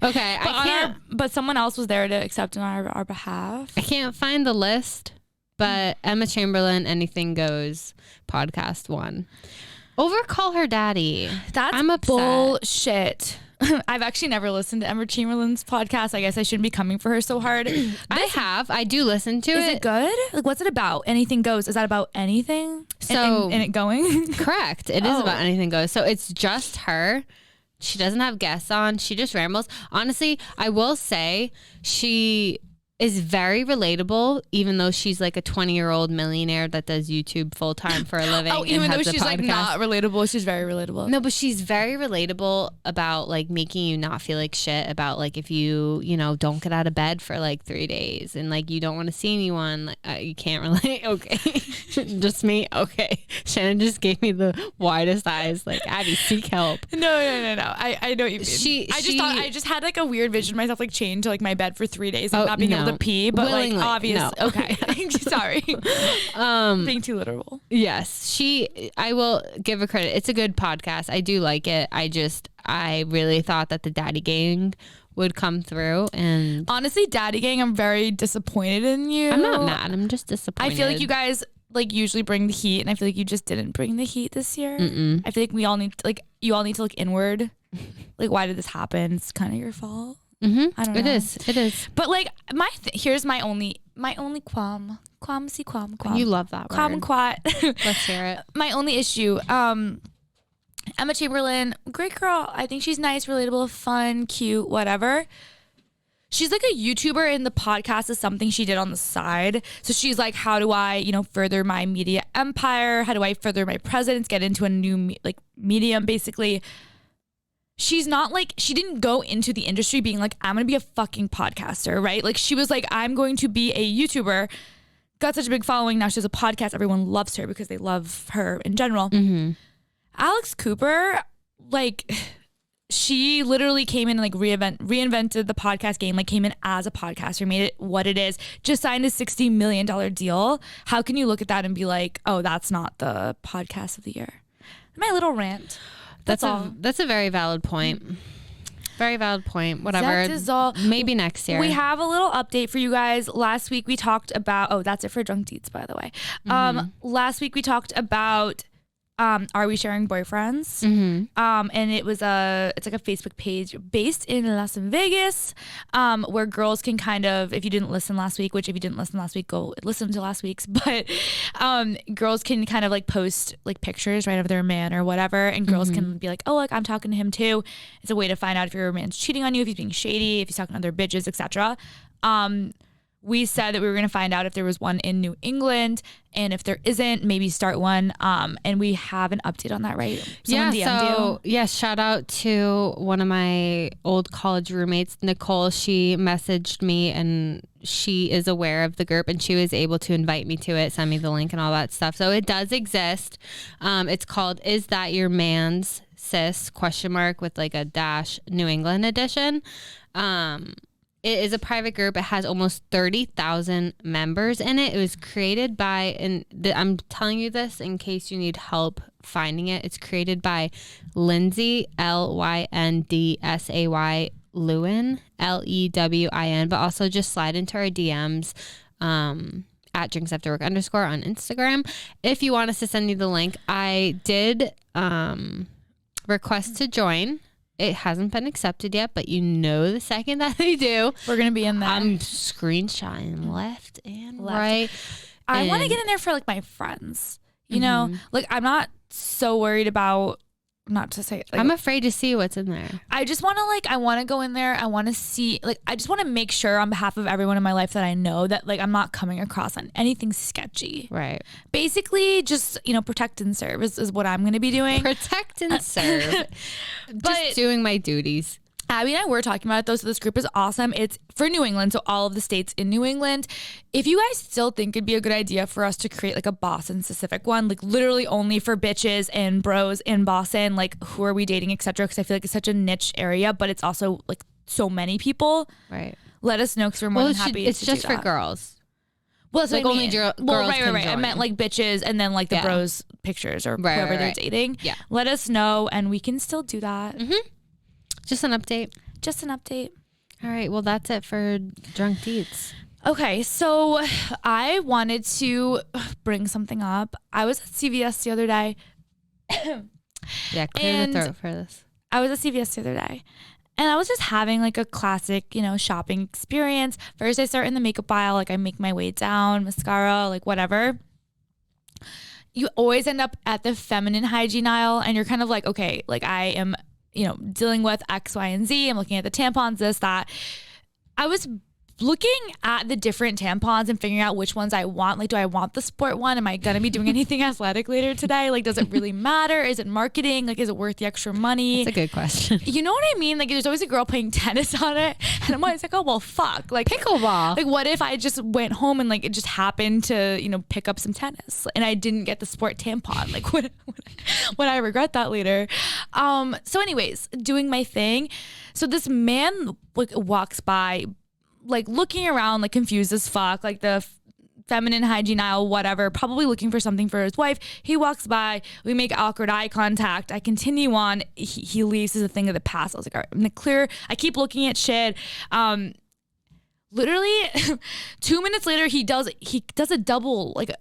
Okay, I can't. But someone else was there to accept on our behalf. I can't find the list, but Emma Chamberlain, Anything Goes podcast won. Overcall her daddy. I'm upset. Bullshit. I've actually never listened to Emma Chamberlain's podcast. I guess I shouldn't be coming for her so hard. I do listen to it. Is it good? Like, what's it about? Anything Goes. Is that about anything? So and it going? Correct. It is about Anything Goes. So it's just her. She doesn't have guests on. She just rambles. Honestly, I will say she is very relatable, even though she's like a 20-year-old millionaire that does YouTube full time for a living. Oh, even though she's like not relatable, she's very relatable. No, but she's very relatable about like making you not feel like shit about like if you don't get out of bed for like 3 days and like you don't want to see anyone, like, you can't relate. Okay, just me. Okay, Shannon just gave me the widest eyes. Like, Abby, seek help. No. I know what you mean. I just had like a weird vision of myself like chained to like my bed for 3 days and not being able to pee, but willingly, like obvious. no. Okay, sorry. Being too literal. Yes, I will give her credit. It's a good podcast. I do like it. I really thought that the Daddy Gang would come through, and honestly, Daddy Gang, I'm very disappointed in you. I'm not mad. I'm just disappointed. I feel like you guys like usually bring the heat, and I feel like you just didn't bring the heat this year. I feel like we all need to, you all need to look inward. Like, why did this happen? It's kind of your fault. Mm-hmm. I don't know. It is. But like here's my only qualm. You love that word. Quat. Let's hear it. My only issue. Emma Chamberlain, great girl. I think she's nice, relatable, fun, cute, whatever. She's like a YouTuber, and the podcast is something she did on the side. So she's like, how do I, further my media empire? How do I further my presence? Get into a new medium, basically. She's not like, she didn't go into the industry being like, I'm going to be a fucking podcaster, right? Like, she was like, I'm going to be a YouTuber. Got such a big following. Now she has a podcast. Everyone loves her because they love her in general. Mm-hmm. Alex Cooper, like, she literally came in and like reinvented the podcast game, like came in as a podcaster, made it what it is, just signed a $60 million deal. How can you look at that and be like, oh, that's not the podcast of the year? My little rant. That's all. That's a very valid point. Very valid point. Whatever. That is all. Maybe next year. We have a little update for you guys. Last week we talked about, that's it for Drunk Deets, by the way. Last week we talked about Are We Sharing Boyfriends? And it's like a Facebook page based in Las Vegas, where girls can kind of, if you didn't listen last week, which if you didn't listen last week, go listen to last week's, but girls can kind of like post like pictures, right, of their man or whatever, and girls can be like, oh, look, I'm talking to him too. It's a way to find out if your man's cheating on you, if he's being shady, if he's talking to other bitches, etc. We said that we were going to find out if there was one in New England, and if there isn't, maybe start one. And we have an update on that, right? Yes, shout out to one of my old college roommates, Nicole. She messaged me, and she is aware of the group, and she was able to invite me to it, send me the link and all that stuff. So it does exist. It's called Is That Your Man's Sis? ? With like a dash New England edition. It is a private group. It has almost 30,000 members in it. It was created by, and I'm telling you this in case you need help finding it. It's created by Lindsay, Lyndsay, Lewin, Lewin, but also just slide into our DMs at drinksafterwork_ on Instagram. If you want us to send you the link, I did request to join. It hasn't been accepted yet, but the second that they do, we're going to be in there. I'm screenshotting left and right. I want to get in there for like my friends, you know, like I'm not so worried about, not to say, like, I'm afraid to see what's in there. I just want to I want to go in there. I want to see, I just want to make sure on behalf of everyone in my life that I know that I'm not coming across on anything sketchy. Right. Basically just, protect and serve is what I'm going to be doing. Protect and serve. But just doing my duties. Abby and I were talking about it though, so this group is awesome. It's for New England, so all of the states in New England. If you guys still think it'd be a good idea for us to create like a Boston specific one, like literally only for bitches and bros in Boston, like who are we dating, etc. Because I feel like it's such a niche area, but it's also like so many people. Right. Let us know because we're more than happy. It's to just do for that. girls. Well, it's Like like only girls can right. I join. meant like bitches and then like the bros pictures or whoever they're dating. Yeah. Let us know and we can still do that. Just an update. Just an update. All right. Well, that's it for Drunk Deets. Okay, so I wanted to bring something up. I was at CVS the other day. Yeah, clear the throat for this. I was at CVS the other day. And I was just having like a classic, shopping experience. First, I start in the makeup aisle. Like I make my way down, mascara, like whatever. You always end up at the feminine hygiene aisle. And you're kind of like, okay, like I am, dealing with X, Y, and Z. I'm looking at the tampons, this, that. I was looking at the different tampons and figuring out which ones I want. Like, do I want the sport one? Am I going to be doing anything athletic later today? Like, does it really matter? Is it marketing? Like, is it worth the extra money? That's a good question. You know what I mean? Like, there's always a girl playing tennis on it. And I'm always like, oh, well, fuck. Like, pickleball. Like, what if I just went home and, like, it just happened to, pick up some tennis and I didn't get the sport tampon? Like, would I regret that later? So anyways, doing my thing. So this man, like, walks by, like looking around, like confused as fuck, like the feminine hygiene aisle, whatever, probably looking for something for his wife. He walks by, we make awkward eye contact. I continue on. He leaves as a thing of the past. I was like, all right, I'm gonna clear. I keep looking at shit. Literally 2 minutes later, he does a double, like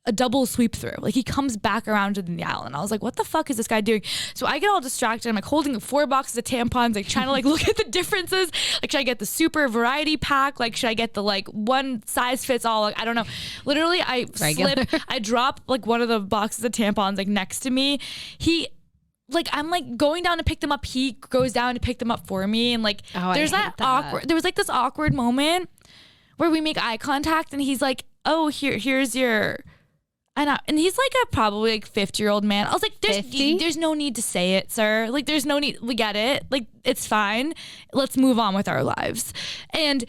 a double sweep through. Like he comes back around to the aisle and I was like, what the fuck is this guy doing? So I get all distracted. I'm like holding 4 boxes of tampons, like trying to like look at the differences. Like, should I get the super variety pack? Like, should I get the like one size fits all? Like, I don't know. Literally, I slip, I drop like one of the boxes of tampons like next to me. I'm like going down to pick them up. He goes down to pick them up for me. And like, there's that awkward, there was like this awkward moment where we make eye contact and he's like, oh, here's your, and he's like a probably like 50-year-old man. I was like, there's no need to say it, sir. Like, there's no need. We get it. Like, it's fine. Let's move on with our lives. And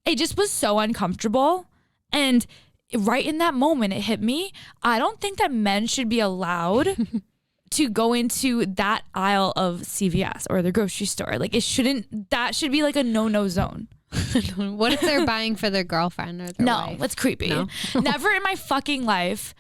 it just was so uncomfortable. And right in that moment, it hit me. I don't think that men should be allowed to go into that aisle of CVS or the grocery store. Like, that should be like a no zone. What if they're buying for their girlfriend or their wife? No, that's creepy. No? Never in my fucking life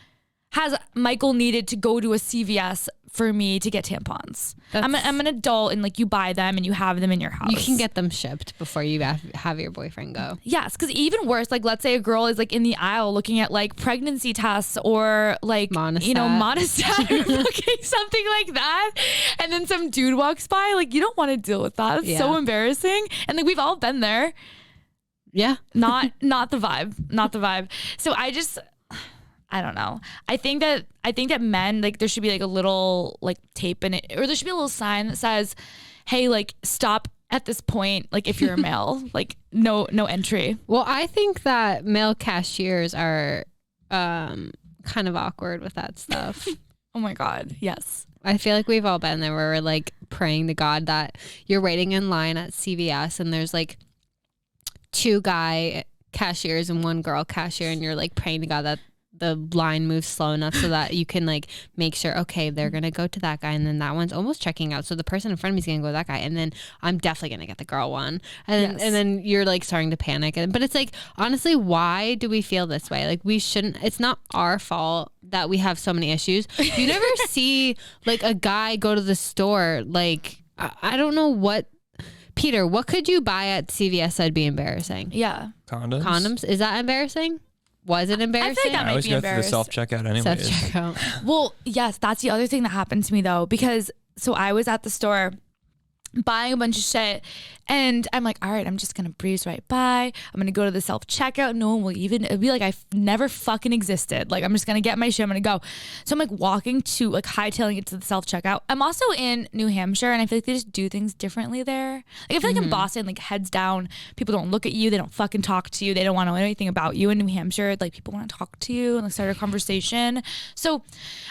has Michael needed to go to a CVS for me to get tampons. I'm an adult and like you buy them and you have them in your house. You can get them shipped before you have your boyfriend go. Yes, because even worse, like let's say a girl is like in the aisle looking at like pregnancy tests or like Monistat or looking something like that, and then some dude walks by. Like you don't want to deal with that. It's so embarrassing, and like we've all been there. Yeah, not the vibe. So I don't know. I think that men, like there should be like a little like tape in it, or there should be a little sign that says, hey, like stop at this point. Like if you're a male, like no entry. Well, I think that male cashiers are kind of awkward with that stuff. Oh my God. Yes. I feel like we've all been there where we're like praying to God that you're waiting in line at CVS and there's like 2 guy cashiers and 1 girl cashier, and you're like praying to God that the line moves slow enough so that you can like make sure, okay, they're gonna go to that guy and then that one's almost checking out, so the person in front of me is gonna go to that guy and then I'm definitely gonna get the girl one, and then you're like starting to panic. But it's like, honestly, why do we feel this way? Like we shouldn't. It's not our fault that we have so many issues. You never see like a guy go to the store, like I don't know what. Peter, what could you buy at CVS that'd be embarrassing? Yeah. Condoms. Is that embarrassing? Was it embarrassing? I feel like that I might always be go through the embarrassed. self-checkout anyways. Self-checkout. Well, yes, that's the other thing that happened to me though, because so I was at the store buying a bunch of shit and I'm like, all right, I'm just gonna breeze right by. I'm gonna go to the self-checkout. No one will it'll be like I've never fucking existed. Like I'm just gonna get my shit, I'm gonna go. So I'm like walking to like hightailing it to the self-checkout. I'm also in New Hampshire and I feel like they just do things differently there. Like I feel like in Boston, like heads down, people don't look at you, they don't fucking talk to you, they don't want to know anything about you. In New Hampshire, like people want to talk to you and like start a conversation. So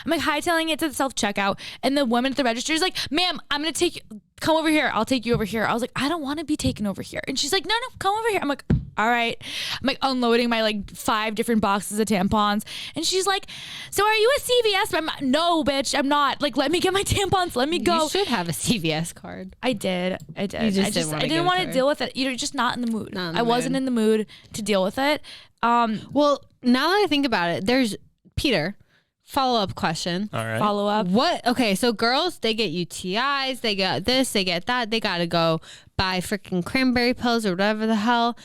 I'm like hightailing it to the self-checkout and the woman at the register is like, ma'am, I'm gonna take come over here. I'll take you over here. I was like, I don't want to be taken over here. And she's like, no, come over here. I'm like, all right. I'm like unloading my like 5 different boxes of tampons. And she's like, so are you a CVS? I'm like, no, bitch, I'm not. Like, let me get my tampons. Let me go. You should have a CVS card. I did. You just I didn't want to deal with it. You're just not in the mood. I wasn't in the mood to deal with it. Well, now that I think about it, there's Peter. Follow-up question. All right. Follow up. What? Okay, so girls, they get UTIs, they get this, they get that. They got to go buy freaking cranberry pills or whatever the hell.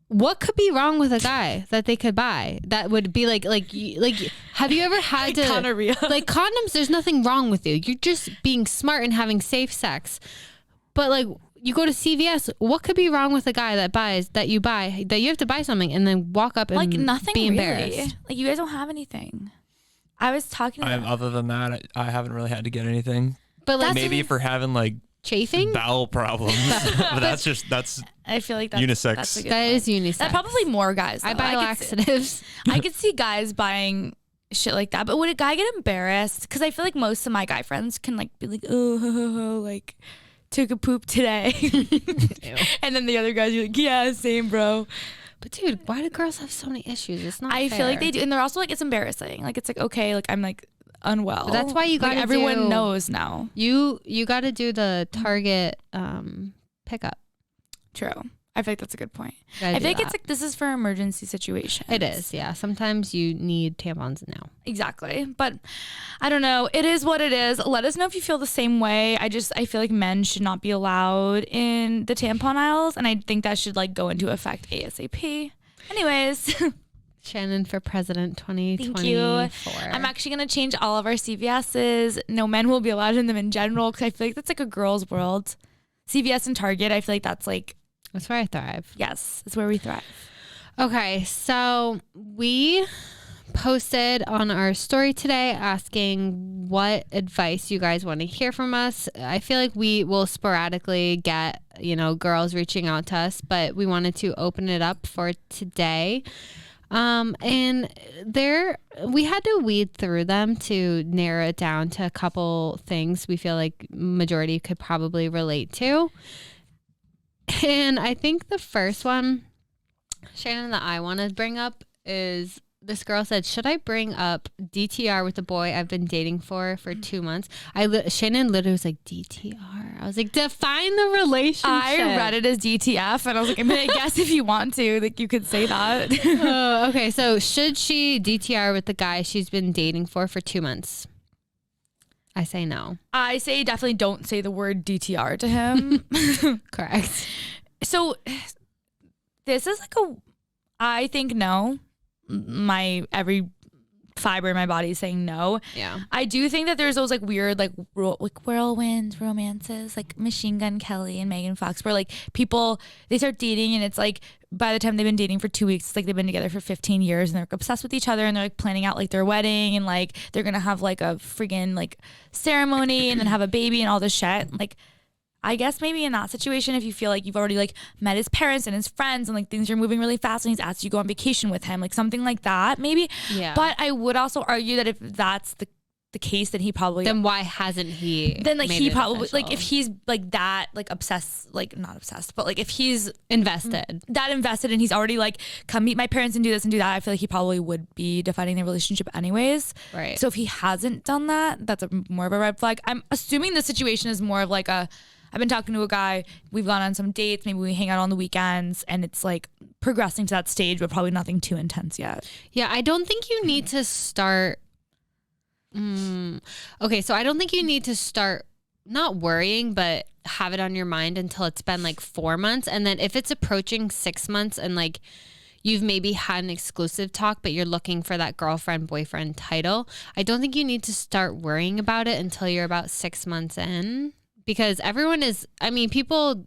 What could be wrong with a guy that they could buy that would be like have you ever had to gonorrhea? Like condoms, there's nothing wrong with you. You're just being smart and having safe sex. But like you go to CVS, what could be wrong with a guy that you have to buy something and then walk up and like nothing be really. embarrassed? Like you guys don't have anything. I was talking to Other than that, I haven't really had to get anything. But like Maybe for having like chafing, bowel problems, but that's I feel like that's unisex. That's a good that point. is unisex. That probably more guys. I though. buy could laxatives. I could see guys buying shit like that, but would a guy get embarrassed? Because I feel like most of my guy friends can like be like, oh, like took a poop today, and then the other guys are like, yeah, same, bro. But dude, why do girls have so many issues? It's not. I fair. feel like they do, and they're also like, it's embarrassing. Like it's like, okay, like I'm like unwell. But that's why you like gotta everyone knows now. You got to do the Target pickup. True. I feel like that's a good point. I feel like it's like this is for emergency situations. It is, yeah. Sometimes you need tampons now. Exactly. But I don't know. It is what it is. Let us know if you feel the same way. I feel like men should not be allowed in the tampon aisles, and I think that should like go into effect ASAP. Anyways. Shannen for president 2024. Thank you. I'm actually going to change all of our CVS's. No men will be allowed in them in general, because I feel like that's like a girl's world. CVS and Target, I feel like that's like. That's where I thrive. Yes, that's where we thrive. Okay, so we posted on our story today asking what advice you guys want to hear from us. I feel like we will sporadically get, girls reaching out to us, but we wanted to open it up for today. And we had to weed through them to narrow it down to a couple things we feel like majority could probably relate to. And I think the first one, Shannen, that I want to bring up is this girl said, should I bring up DTR with the boy I've been dating for 2 months? Shannen literally was like, DTR? I was like, define the relationship. I read it as DTF, and I was like, I mean, I guess if you want to, like, you could say that. Okay, so should she DTR with the guy she's been dating for 2 months? I say no. I say definitely don't say the word DTR to him. Correct. So this is like I think no. Every fiber in my body is saying no. Yeah. I do think that there's those like weird like whirlwind romances like Machine Gun Kelly and Megan Fox where like people, they start dating and it's like by the time they've been dating for 2 weeks, it's like they've been together for 15 years and they're obsessed with each other and they're like planning out like their wedding and like they're gonna have like a friggin' like ceremony and then have a baby and all this shit. Like I guess maybe in that situation, if you feel like you've already like met his parents and his friends and like things are moving really fast and he's asked you to go on vacation with him, like something like that, maybe. Yeah. But I would also argue that if that's the case, then he probably. Then why hasn't he? Then like made he it probably official? like if he's like that like obsessed, like not obsessed, but like if he's invested and he's already like come meet my parents and do this and do that, I feel like he probably would be defining the relationship anyways. Right. So if he hasn't done that, that's more of a red flag. I'm assuming the situation is more of like I've been talking to a guy, we've gone on some dates, maybe we hang out on the weekends, and it's like progressing to that stage, but probably nothing too intense yet. Yeah, I don't think you need to start. Okay, so I don't think you need to start not worrying, but have it on your mind until it's been like 4 months. And then if it's approaching 6 months and like you've maybe had an exclusive talk, but you're looking for that girlfriend, boyfriend title, I don't think you need to start worrying about it until you're about 6 months in. Because people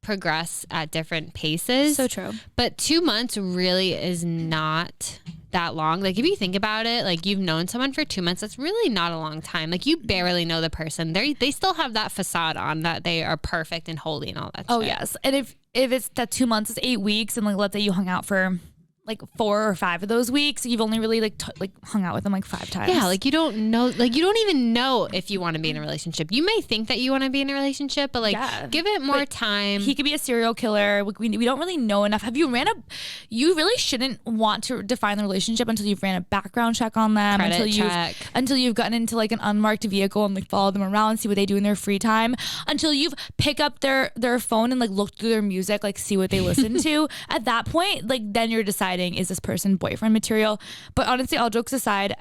progress at different paces. So true. But 2 months really is not that long. Like if you think about it, like you've known someone for 2 months, that's really not a long time. Like you barely know the person. They still have that facade on that they are perfect and holy and all that Oh shit. yes. And if it's that 2 months is 8 weeks and like let's say you hung out for like 4 or 5 of those weeks. You've only really like hung out with them like 5 times. Yeah, like you don't know, like you don't even know if you want to be in a relationship. You may think that you want to be in a relationship, but like give it more time. He could be a serial killer. We don't really know enough. You really shouldn't want to define the relationship until you've ran a background check on them, until you've gotten into like an unmarked vehicle and like followed them around, see what they do in their free time, until you've picked up their phone and like looked through their music, like see what they listen to. At that point, like then you're deciding, is this person boyfriend material? But honestly, all jokes aside,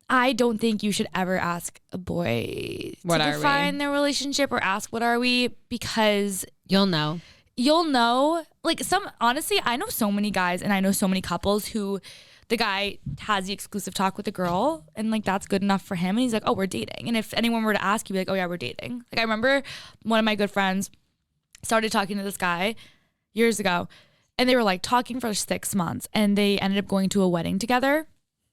I don't think you should ever ask a boy to define their relationship or ask what are we, because you'll know. Like honestly, I know so many guys and I know so many couples who the guy has the exclusive talk with the girl and like that's good enough for him and he's like, oh, we're dating. And if anyone were to ask, you'd be like, oh yeah, we're dating. Like I remember one of my good friends started talking to this guy years ago. And they were like talking for 6 months and they ended up going to a wedding together.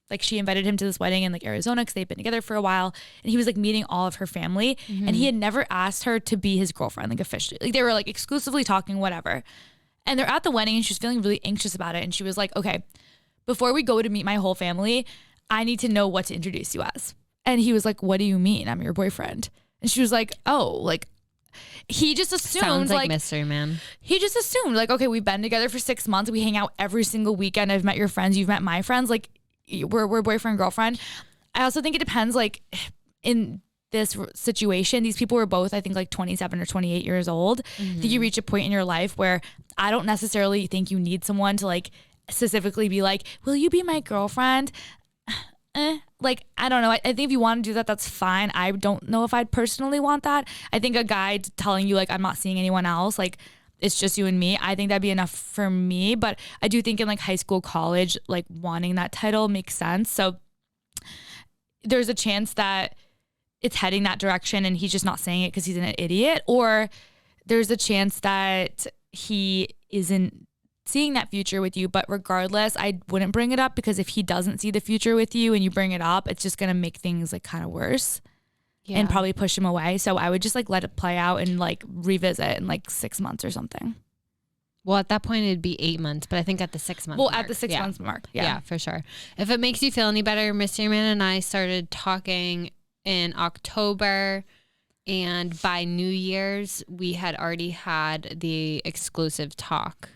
Like she invited him to this wedding in like Arizona because they've been together for a while. And he was like meeting all of her family. Mm-hmm. And he had never asked her to be his girlfriend, like officially. Like they were like exclusively talking, whatever. And they're at the wedding and she was feeling really anxious about it. And she was like, okay, before we go to meet my whole family, I need to know what to introduce you as. And he was like, what do you mean? I'm your boyfriend. And she was like, oh, like, he just assumed sounds like mystery man. He just assumed like, okay, we've been together for 6 months. We hang out every single weekend. I've met your friends. You've met my friends. Like we're boyfriend, girlfriend. I also think it depends. Like in this situation, these people were both, I think like 27 or 28 years old. Mm-hmm. I think you reach a point in your life where I don't necessarily think you need someone to like specifically be like, will you be my girlfriend? Like, I don't know. I think if you want to do that, that's fine. I don't know if I'd personally want that. I think a guy telling you like, I'm not seeing anyone else, like it's just you and me, I think that'd be enough for me. But I do think in like high school, college, like wanting that title makes sense. So there's a chance that it's heading that direction and he's just not saying it because he's an idiot. Or there's a chance that he isn't seeing that future with you. But regardless, I wouldn't bring it up because if he doesn't see the future with you and you bring it up, it's just going to make things like kind of worse and probably push him away. So I would just like let it play out and like revisit in like 6 months or something. Well, at that point it'd be 8 months, but I think at the 6 month mark. At the 6 months mark. Yeah, for sure. If it makes you feel any better, Mystery Man and I started talking in October, and by New Year's we had already had the exclusive talk.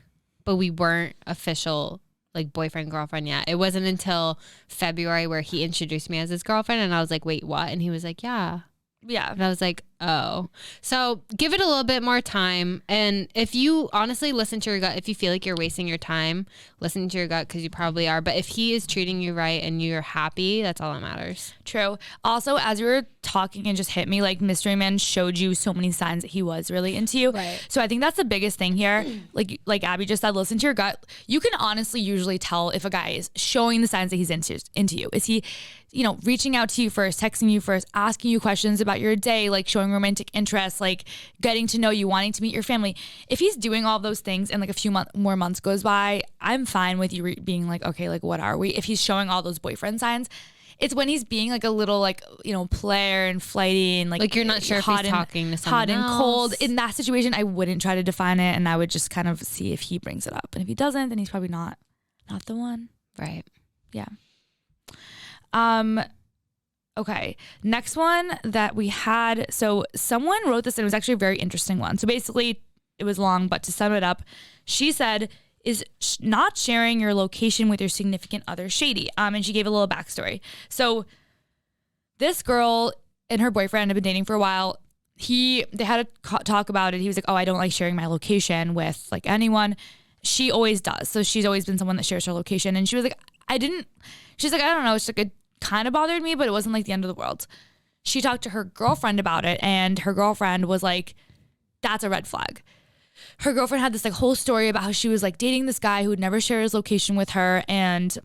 But we weren't official, like boyfriend, girlfriend yet. It wasn't until February where he introduced me as his girlfriend. And I was like, wait, what? And he was like, yeah. Yeah. And I was like, oh. So give it a little bit more time. And if you honestly listen to your gut, if you feel like you're wasting your time, listen to your gut because you probably are. But if he is treating you right and you're happy, that's all that matters. True. Also, as you were talking, and just hit me, like Mystery Man showed you so many signs that he was really into you. Right. So I think that's the biggest thing here. Like Abby just said, listen to your gut. You can honestly usually tell if a guy is showing the signs that he's into you. Is he, reaching out to you first, texting you first, asking you questions about your day, like showing romantic interest, like getting to know you, wanting to meet your family. If he's doing all those things and like a few more months goes by, I'm fine with you being like, okay, like what are we? If he's showing all those boyfriend signs, it's when he's being like a little like, player and flighty and like you're not sure if he's talking to someone hot and cold. In that situation, I wouldn't try to define it, and I would just kind of see if he brings it up. And if he doesn't, then he's probably not the one. Right. Yeah. Okay. Next one that we had. So someone wrote this and it was actually a very interesting one. So basically it was long, but to sum it up, she said, is not sharing your location with your significant other shady? And she gave a little backstory. So this girl and her boyfriend have been dating for a while. They had a talk about it. He was like, oh, I don't like sharing my location with like anyone. She always does. So she's always been someone that shares her location. And she was like, she's like, I don't know. It's like, it kind of bothered me, but it wasn't like the end of the world. She talked to her girlfriend about it, and her girlfriend was like, that's a red flag. Her girlfriend had this like whole story about how she was like dating this guy who would never share his location with her. And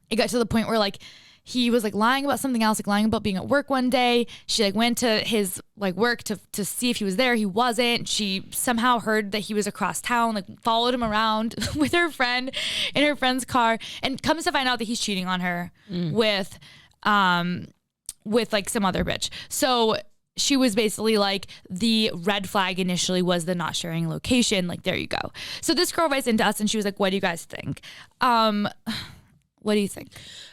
it got to the point where like he was like lying about something else, like lying about being at work one day. She like went to his like work to see if he was there. He wasn't. She somehow heard that he was across town, like followed him around with her friend in her friend's car, and comes to find out that he's cheating on her with like some other bitch. So she was basically like, the red flag initially was the not sharing location. Like, there you go. So this girl writes into us and she was like, what do you guys think? What do you think?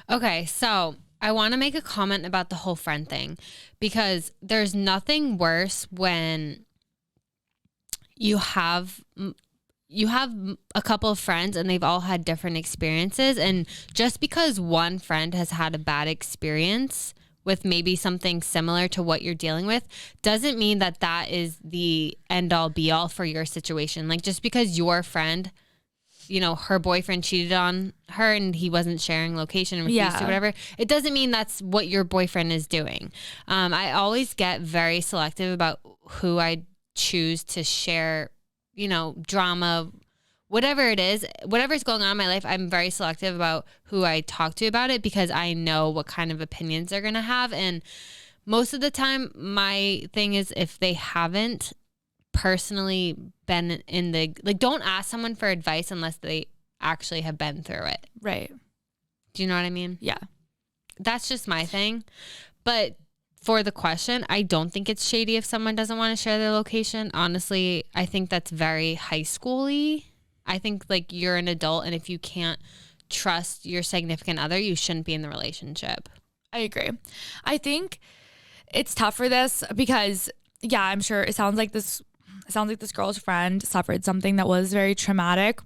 Okay, so I want to make a comment about the whole friend thing, because there's nothing worse when you have a couple of friends and they've all had different experiences, and just because one friend has had a bad experience with maybe something similar to what you're dealing with doesn't mean that that is the end all be all for your situation. Like, just because your friend, you know, her boyfriend cheated on her and he wasn't sharing location and refused to, whatever, it doesn't mean that's what your boyfriend is doing. I always get very selective about who I choose to share, you know, drama, whatever it is, whatever's going on in my life. I'm very selective about who I talk to about it, because I know what kind of opinions they're going to have. And most of the time, my thing is, if they haven't personally been in the, like, don't ask someone for advice unless they actually have been through it. Right. Do you know what I mean? Yeah. That's just my thing. But for the question, I don't think it's shady if someone doesn't want to share their location. Honestly, I think that's very high school-y. I think, like, you're an adult, and if you can't trust your significant other, you shouldn't be in the relationship. I agree. I think it's tough for this because, yeah, I'm sure it sounds like this girl's friend suffered something that was very traumatic.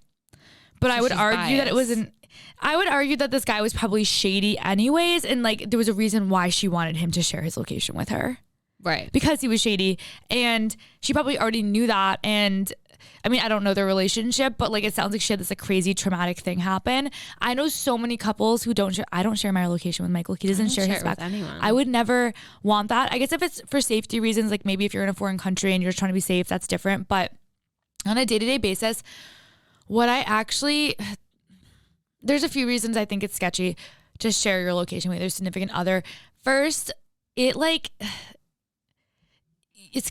But so I would argue that it wasn't. I would argue that this guy was probably shady anyways, and like there was a reason why she wanted him to share his location with her. Right. Because he was shady, and she probably already knew that. And I mean, I don't know their relationship, but like it sounds like she had this like crazy traumatic thing happen. I know so many couples who don't share. I don't share my location with Michael. He doesn't share his back. With anyone. I would never want that. I guess if it's for safety reasons, like maybe if you're in a foreign country and you're just trying to be safe, that's different. But on a day-to-day basis, there's a few reasons I think it's sketchy to share your location with your significant other. First, it's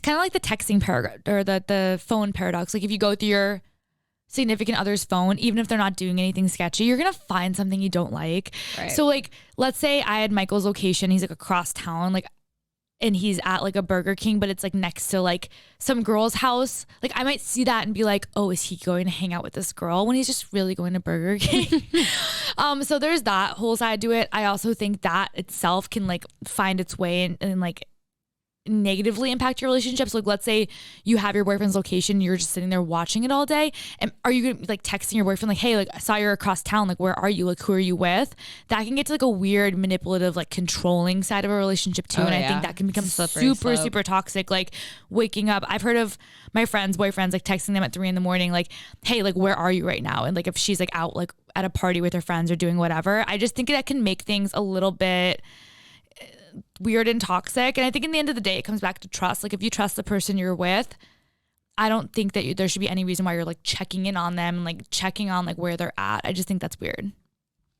kind of like the texting paradox or the phone paradox. Like if you go through your significant other's phone, even if they're not doing anything sketchy, you're going to find something you don't like. Right. So like, let's say I had Michael's location. He's like across town, like, and he's at like a Burger King, but it's like next to like some girl's house. Like I might see that and be like, oh, is he going to hang out with this girl when he's just really going to Burger King? So there's that whole side to it. I also think that itself can like find its way and like negatively impact your relationships. Like let's say you have your boyfriend's location, you're just sitting there watching it all day, and are you gonna be like texting your boyfriend like, hey, like I saw you're across town, like where are you, like who are you with? That can get to like a weird manipulative, like controlling side of a relationship too. I think that can become super toxic. Like waking up, I've heard of my friends' boyfriends like texting them at 3 a.m, like, hey, like where are you right now? And like if she's like out like at a party with her friends or doing whatever, I just think that can make things a little bit weird and toxic. And I think in the end of the day, it comes back to trust. Like if you trust the person you're with, I don't think that there should be any reason why you're like checking in on them and like checking on like where they're at. I just think that's weird.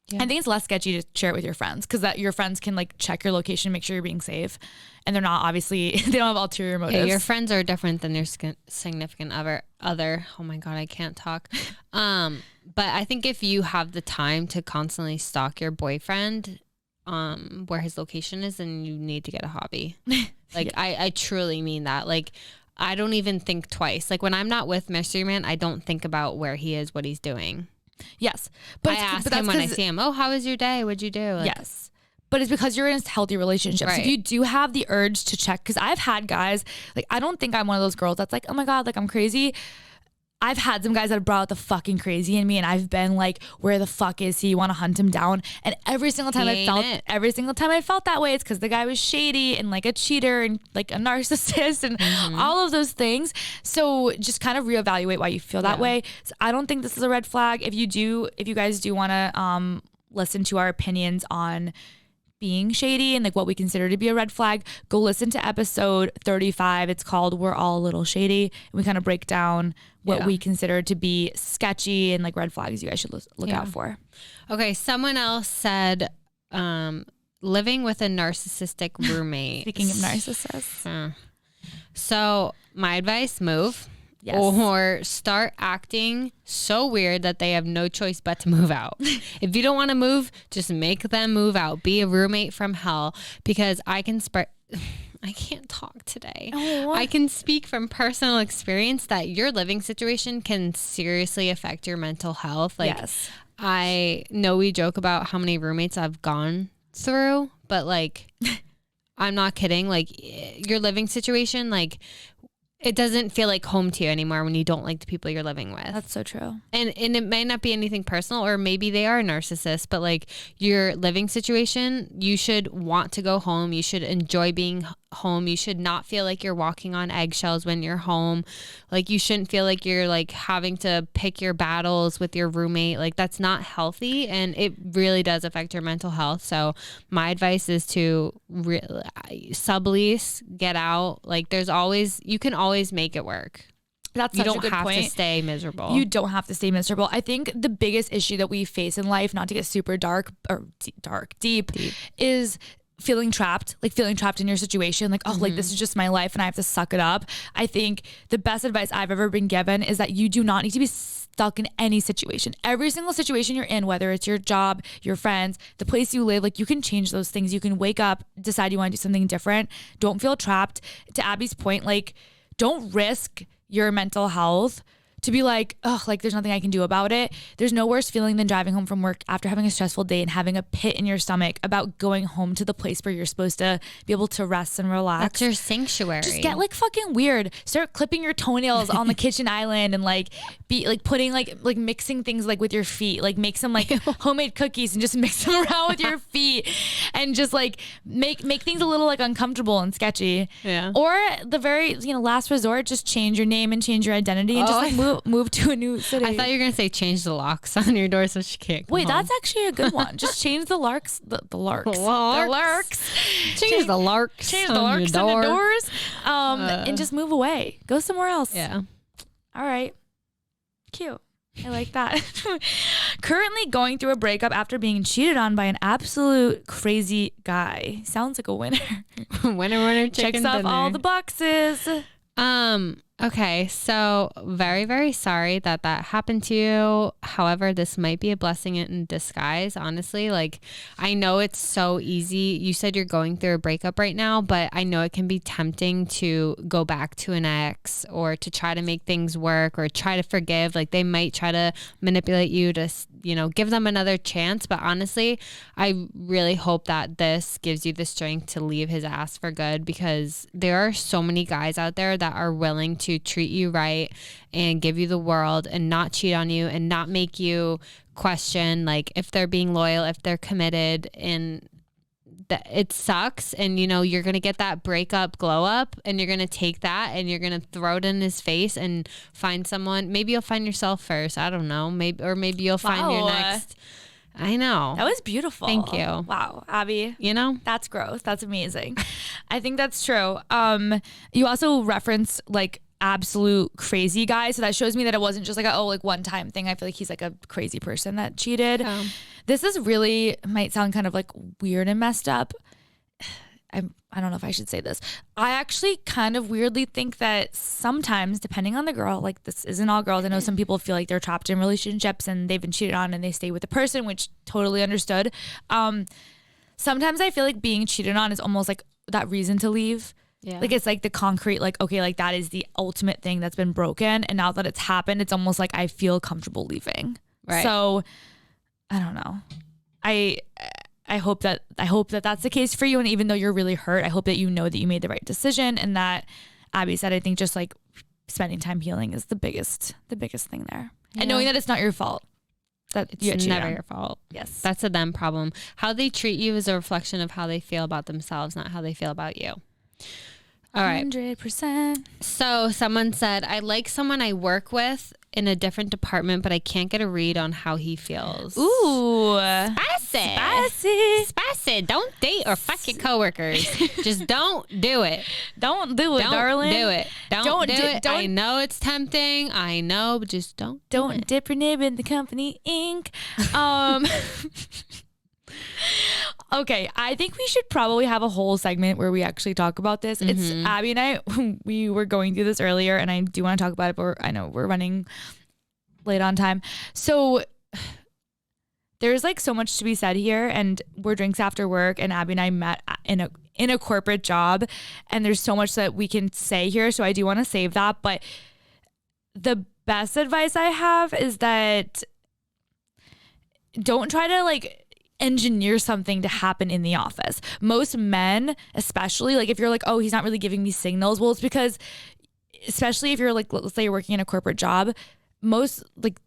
Yeah. I think it's less sketchy to share it with your friends, because that your friends can like check your location, make sure you're being safe, and they're not obviously they don't have ulterior motives. Yeah, your friends are different than your significant other. Oh my God, I can't talk. But I think if you have the time to constantly stalk your boyfriend, where his location is, and you need to get a hobby. Like yeah. I truly mean that. Like I don't even think twice. Like when I'm not with Mystery Man, I don't think about where he is, what he's doing. Yes. But I ask him when I see him, oh, how was your day? What'd you do? Like, yes. But it's because you're in a healthy relationship. Right. So if you do have the urge to check, because I've had guys, like I don't think I'm one of those girls that's like, oh my God, like I'm crazy. I've had some guys that have brought out the fucking crazy in me, and I've been like, where the fuck is he? You want to hunt him down. And every single time I felt that way, it's because the guy was shady and like a cheater and like a narcissist and all of those things. So just kind of reevaluate why you feel that way. So I don't think this is a red flag. If you guys do want to listen to our opinions on being shady and like what we consider to be a red flag, go listen to episode 35. It's called We're All a Little Shady. And we kind of break down what we consider to be sketchy and like red flags you guys should look out for. Okay. Someone else said, living with a narcissistic roommate. Speaking of narcissists. So my advice, move. Yes. Or start acting so weird that they have no choice but to move out. If you don't want to move, just make them move out. Be a roommate from hell, because I can I can't talk today. Oh. I can speak from personal experience that your living situation can seriously affect your mental health. Like, yes. I know we joke about how many roommates I've gone through, but like, I'm not kidding. Like, your living situation, like, it doesn't feel like home to you anymore when you don't like the people you're living with. That's so true. And it might not be anything personal, or maybe they are narcissists, but like, your living situation, you should want to go home. You should enjoy being home. You should not feel like you're walking on eggshells when you're home. Like, you shouldn't feel like you're like having to pick your battles with your roommate. Like, that's not healthy, and it really does affect your mental health. So my advice is to sublease, get out. Like, you can always make it work. That's you such a don't good have point. to stay miserable. You don't have to stay miserable. I think the biggest issue that we face in life, not to get super dark or deep, is feeling trapped in your situation. Like, oh, like this is just my life and I have to suck it up. I think the best advice I've ever been given is that you do not need to be stuck in any situation. Every single situation you're in, whether it's your job, your friends, the place you live, like, you can change those things. You can wake up, decide you want to do something different. Don't feel trapped. To Abby's point, like, don't risk your mental health to be like, oh, like there's nothing I can do about it. There's no worse feeling than driving home from work after having a stressful day and having a pit in your stomach about going home to the place where you're supposed to be able to rest and relax. That's your sanctuary. Just get like fucking weird. Start clipping your toenails on the kitchen island and like be like putting like mixing things like with your feet. Like make some like homemade cookies and just mix them around with your feet and just like make things a little like uncomfortable and sketchy. Yeah. Or the very, last resort, just change your name and change your identity and just like move to a new city. I thought you were going to say change the locks on your door so she can't come Wait, home. that's actually a good one. Just change the larks. The larks. The larks. Change the larks. Change the larks on the doors. And just move away. Go somewhere else. Yeah. All right. Cute. I like that. Currently going through a breakup after being cheated on by an absolute crazy guy. Sounds like a winner. winner, chicken Checks off dinner. all the boxes. Okay, so very, very sorry that happened to you. However, this might be a blessing in disguise, honestly. Like, I know it's so easy. You said you're going through a breakup right now, but I know it can be tempting to go back to an ex or to try to make things work or try to forgive. Like, they might try to manipulate you to, give them another chance. But honestly, I really hope that this gives you the strength to leave his ass for good, because there are so many guys out there that are willing to treat you right and give you the world and not cheat on you and not make you question like if they're being loyal, if they're committed. And that it sucks, and you're gonna get that breakup glow up, and you're gonna take that and you're gonna throw it in his face and find someone. Maybe you'll find yourself first, I don't know, maybe you'll find your next. I know. That was beautiful. Thank you. Wow, Abby. That's growth. That's amazing. I think that's true. You also referenced like absolute crazy guy, so that shows me that it wasn't just like a one time thing. I feel like he's like a crazy person that cheated. This is really, might sound kind of like weird and messed up. I don't know if I should say this. I actually kind of weirdly think that sometimes, depending on the girl, like this isn't all girls. I know some people feel like they're trapped in relationships and they've been cheated on and they stay with the person, which totally understood. Sometimes I feel like being cheated on is almost like that reason to leave. Yeah. Like it's like the concrete, like, okay, like that is the ultimate thing that's been broken. And now that it's happened, it's almost like I feel comfortable leaving. Right. So I don't know. I hope that that's the case for you. And even though you're really hurt, I hope that you know that you made the right decision, and that Abby said, I think just like spending time healing is the biggest thing there. Yeah. And knowing that it's not your fault. That it's never your fault. Yes. That's a them problem. How they treat you is a reflection of how they feel about themselves, not how they feel about you. All right. 100%. So someone said, I like someone I work with in a different department, but I can't get a read on how he feels. Ooh. Spicy. Don't date or fuck your coworkers. Just don't do it. Don't do it, darling. Do it. Don't do it. I know it's tempting. I know, but just don't dip your nib in the company ink. Okay, I think we should probably have a whole segment where we actually talk about this. Mm-hmm. It's Abby and I, we were going through this earlier, and I do want to talk about it, but I know we're running late on time. So there's like so much to be said here, and we're drinks after work, and Abby and I met in in a corporate job, and there's so much that we can say here. So I do want to save that. But the best advice I have is that don't try to like engineer something to happen in the office. Most men, especially, like if you're like, oh, he's not really giving me signals. Well, it's because, especially if you're like, let's say you're working in a corporate job, most like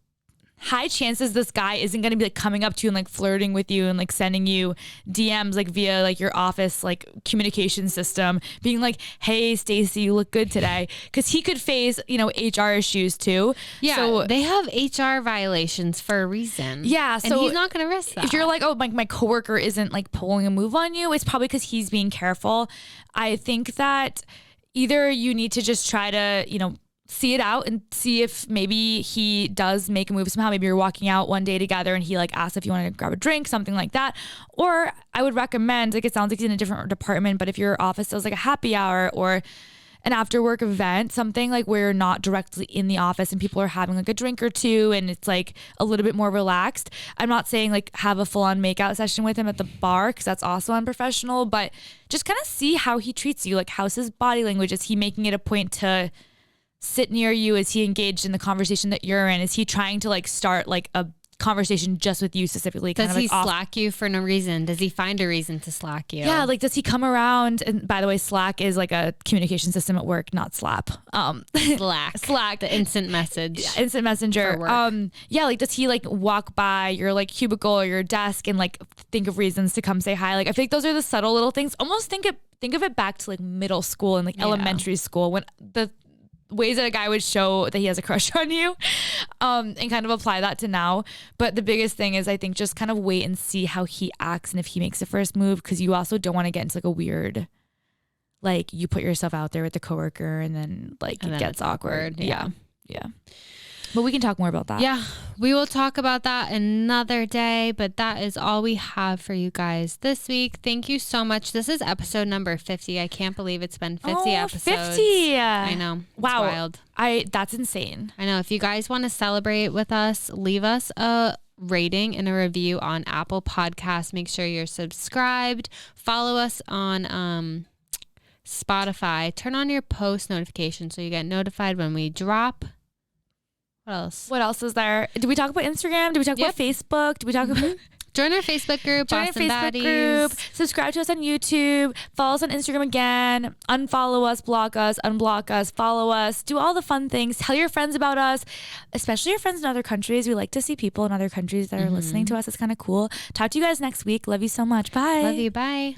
high chances this guy isn't going to be like coming up to you and like flirting with you and like sending you DMs like via like your office like communication system, being like, hey Stacey, you look good today, because he could face, you know, HR issues too. Yeah, so they have HR violations for a reason. Yeah, so and he's not going to risk that. If you're like, oh, my coworker isn't like pulling a move on you, it's probably because he's being careful. I think that either you need to just try to, you know, see it out and see if maybe he does make a move somehow. Maybe you're walking out one day together and he like asks if you want to grab a drink, something like that. Or I would recommend, like, it sounds like he's in a different department, but if your office does like a happy hour or an after work event, something like where you're not directly in the office and people are having like a drink or two and it's like a little bit more relaxed. I'm not saying like have a full on makeout session with him at the bar, because that's also unprofessional, but just kind of see how he treats you. Like, how's his body language? Is he making it a point to sit near you? Is he engaged in the conversation that you're in? Is he trying to like start like a conversation just with you specifically? Does kind of he like slack you for no reason? Does he find a reason to slack you? Yeah, like does he come around? And by the way, Slack is like a communication system at work, not Slap. Slack, the instant message, instant messenger. For work. Yeah, like does he like walk by your like cubicle or your desk and like think of reasons to come say hi? Like I think those are the subtle little things. Almost think of it back to like middle school and like elementary school, when the ways that a guy would show that he has a crush on you, and kind of apply that to now. But the biggest thing is, I think, just kind of wait and see how he acts and if he makes the first move, because you also don't want to get into like a weird, like you put yourself out there with the coworker and then like it gets awkward. Yeah. But we can talk more about that. Yeah, we will talk about that another day, but that is all we have for you guys this week. Thank you so much. This is episode number 50. I can't believe it's been 50 episodes. 50. I know. Wow. It's wild. That's insane. I know. If you guys want to celebrate with us, leave us a rating and a review on Apple Podcasts. Make sure you're subscribed. Follow us on Spotify. Turn on your post notifications so you get notified when we drop. What else is there? Did we talk about Instagram? Did we talk about Facebook? Did we talk about... Join our Facebook group. Join our Facebook group. Subscribe to us on YouTube. Follow us on Instagram again. Unfollow us, block us, unblock us, follow us. Do all the fun things. Tell your friends about us, especially your friends in other countries. We like to see people in other countries that are listening to us. It's kind of cool. Talk to you guys next week. Love you so much. Bye. Love you. Bye.